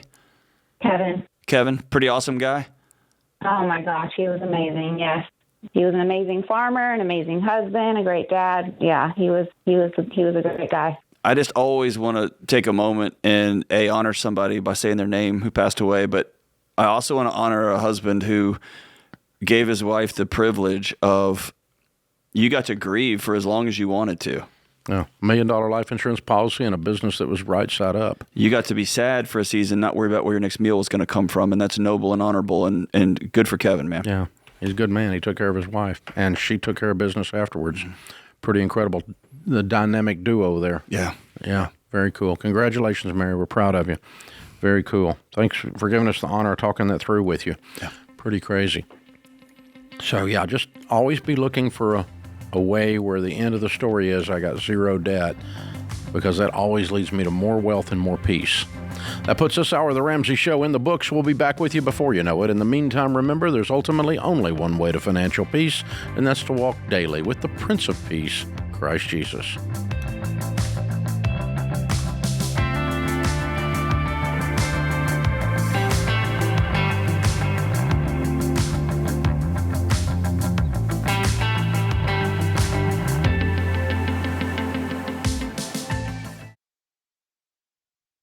Kevin, pretty awesome guy. Oh my gosh, he was amazing. Yes, he was an amazing farmer, an amazing husband, a great dad. Yeah, he was a great guy. I just always want to take a moment and honor somebody by saying their name who passed away, but I also want to honor a husband who gave his wife the privilege of, you got to grieve for as long as you wanted to. Yeah, $1 million life insurance policy and a business that was right side up. You got to be sad for a season, not worry about where your next meal was going to come from, and that's noble and honorable and good for Kevin, man. Yeah, he's a good man. He took care of his wife, and she took care of business afterwards. Pretty incredible, the dynamic duo there. Yeah. Yeah, very cool. Congratulations, Mary. We're proud of you. Very cool. Thanks for giving us the honor of talking that through with you. Yeah. Pretty crazy. So, yeah, just always be looking for a way where the end of the story is I got zero debt, because that always leads me to more wealth and more peace. That puts this hour of The Ramsey Show in the books. We'll be back with you before you know it. In the meantime, remember, there's ultimately only one way to financial peace, and that's to walk daily with the Prince of Peace, Christ Jesus.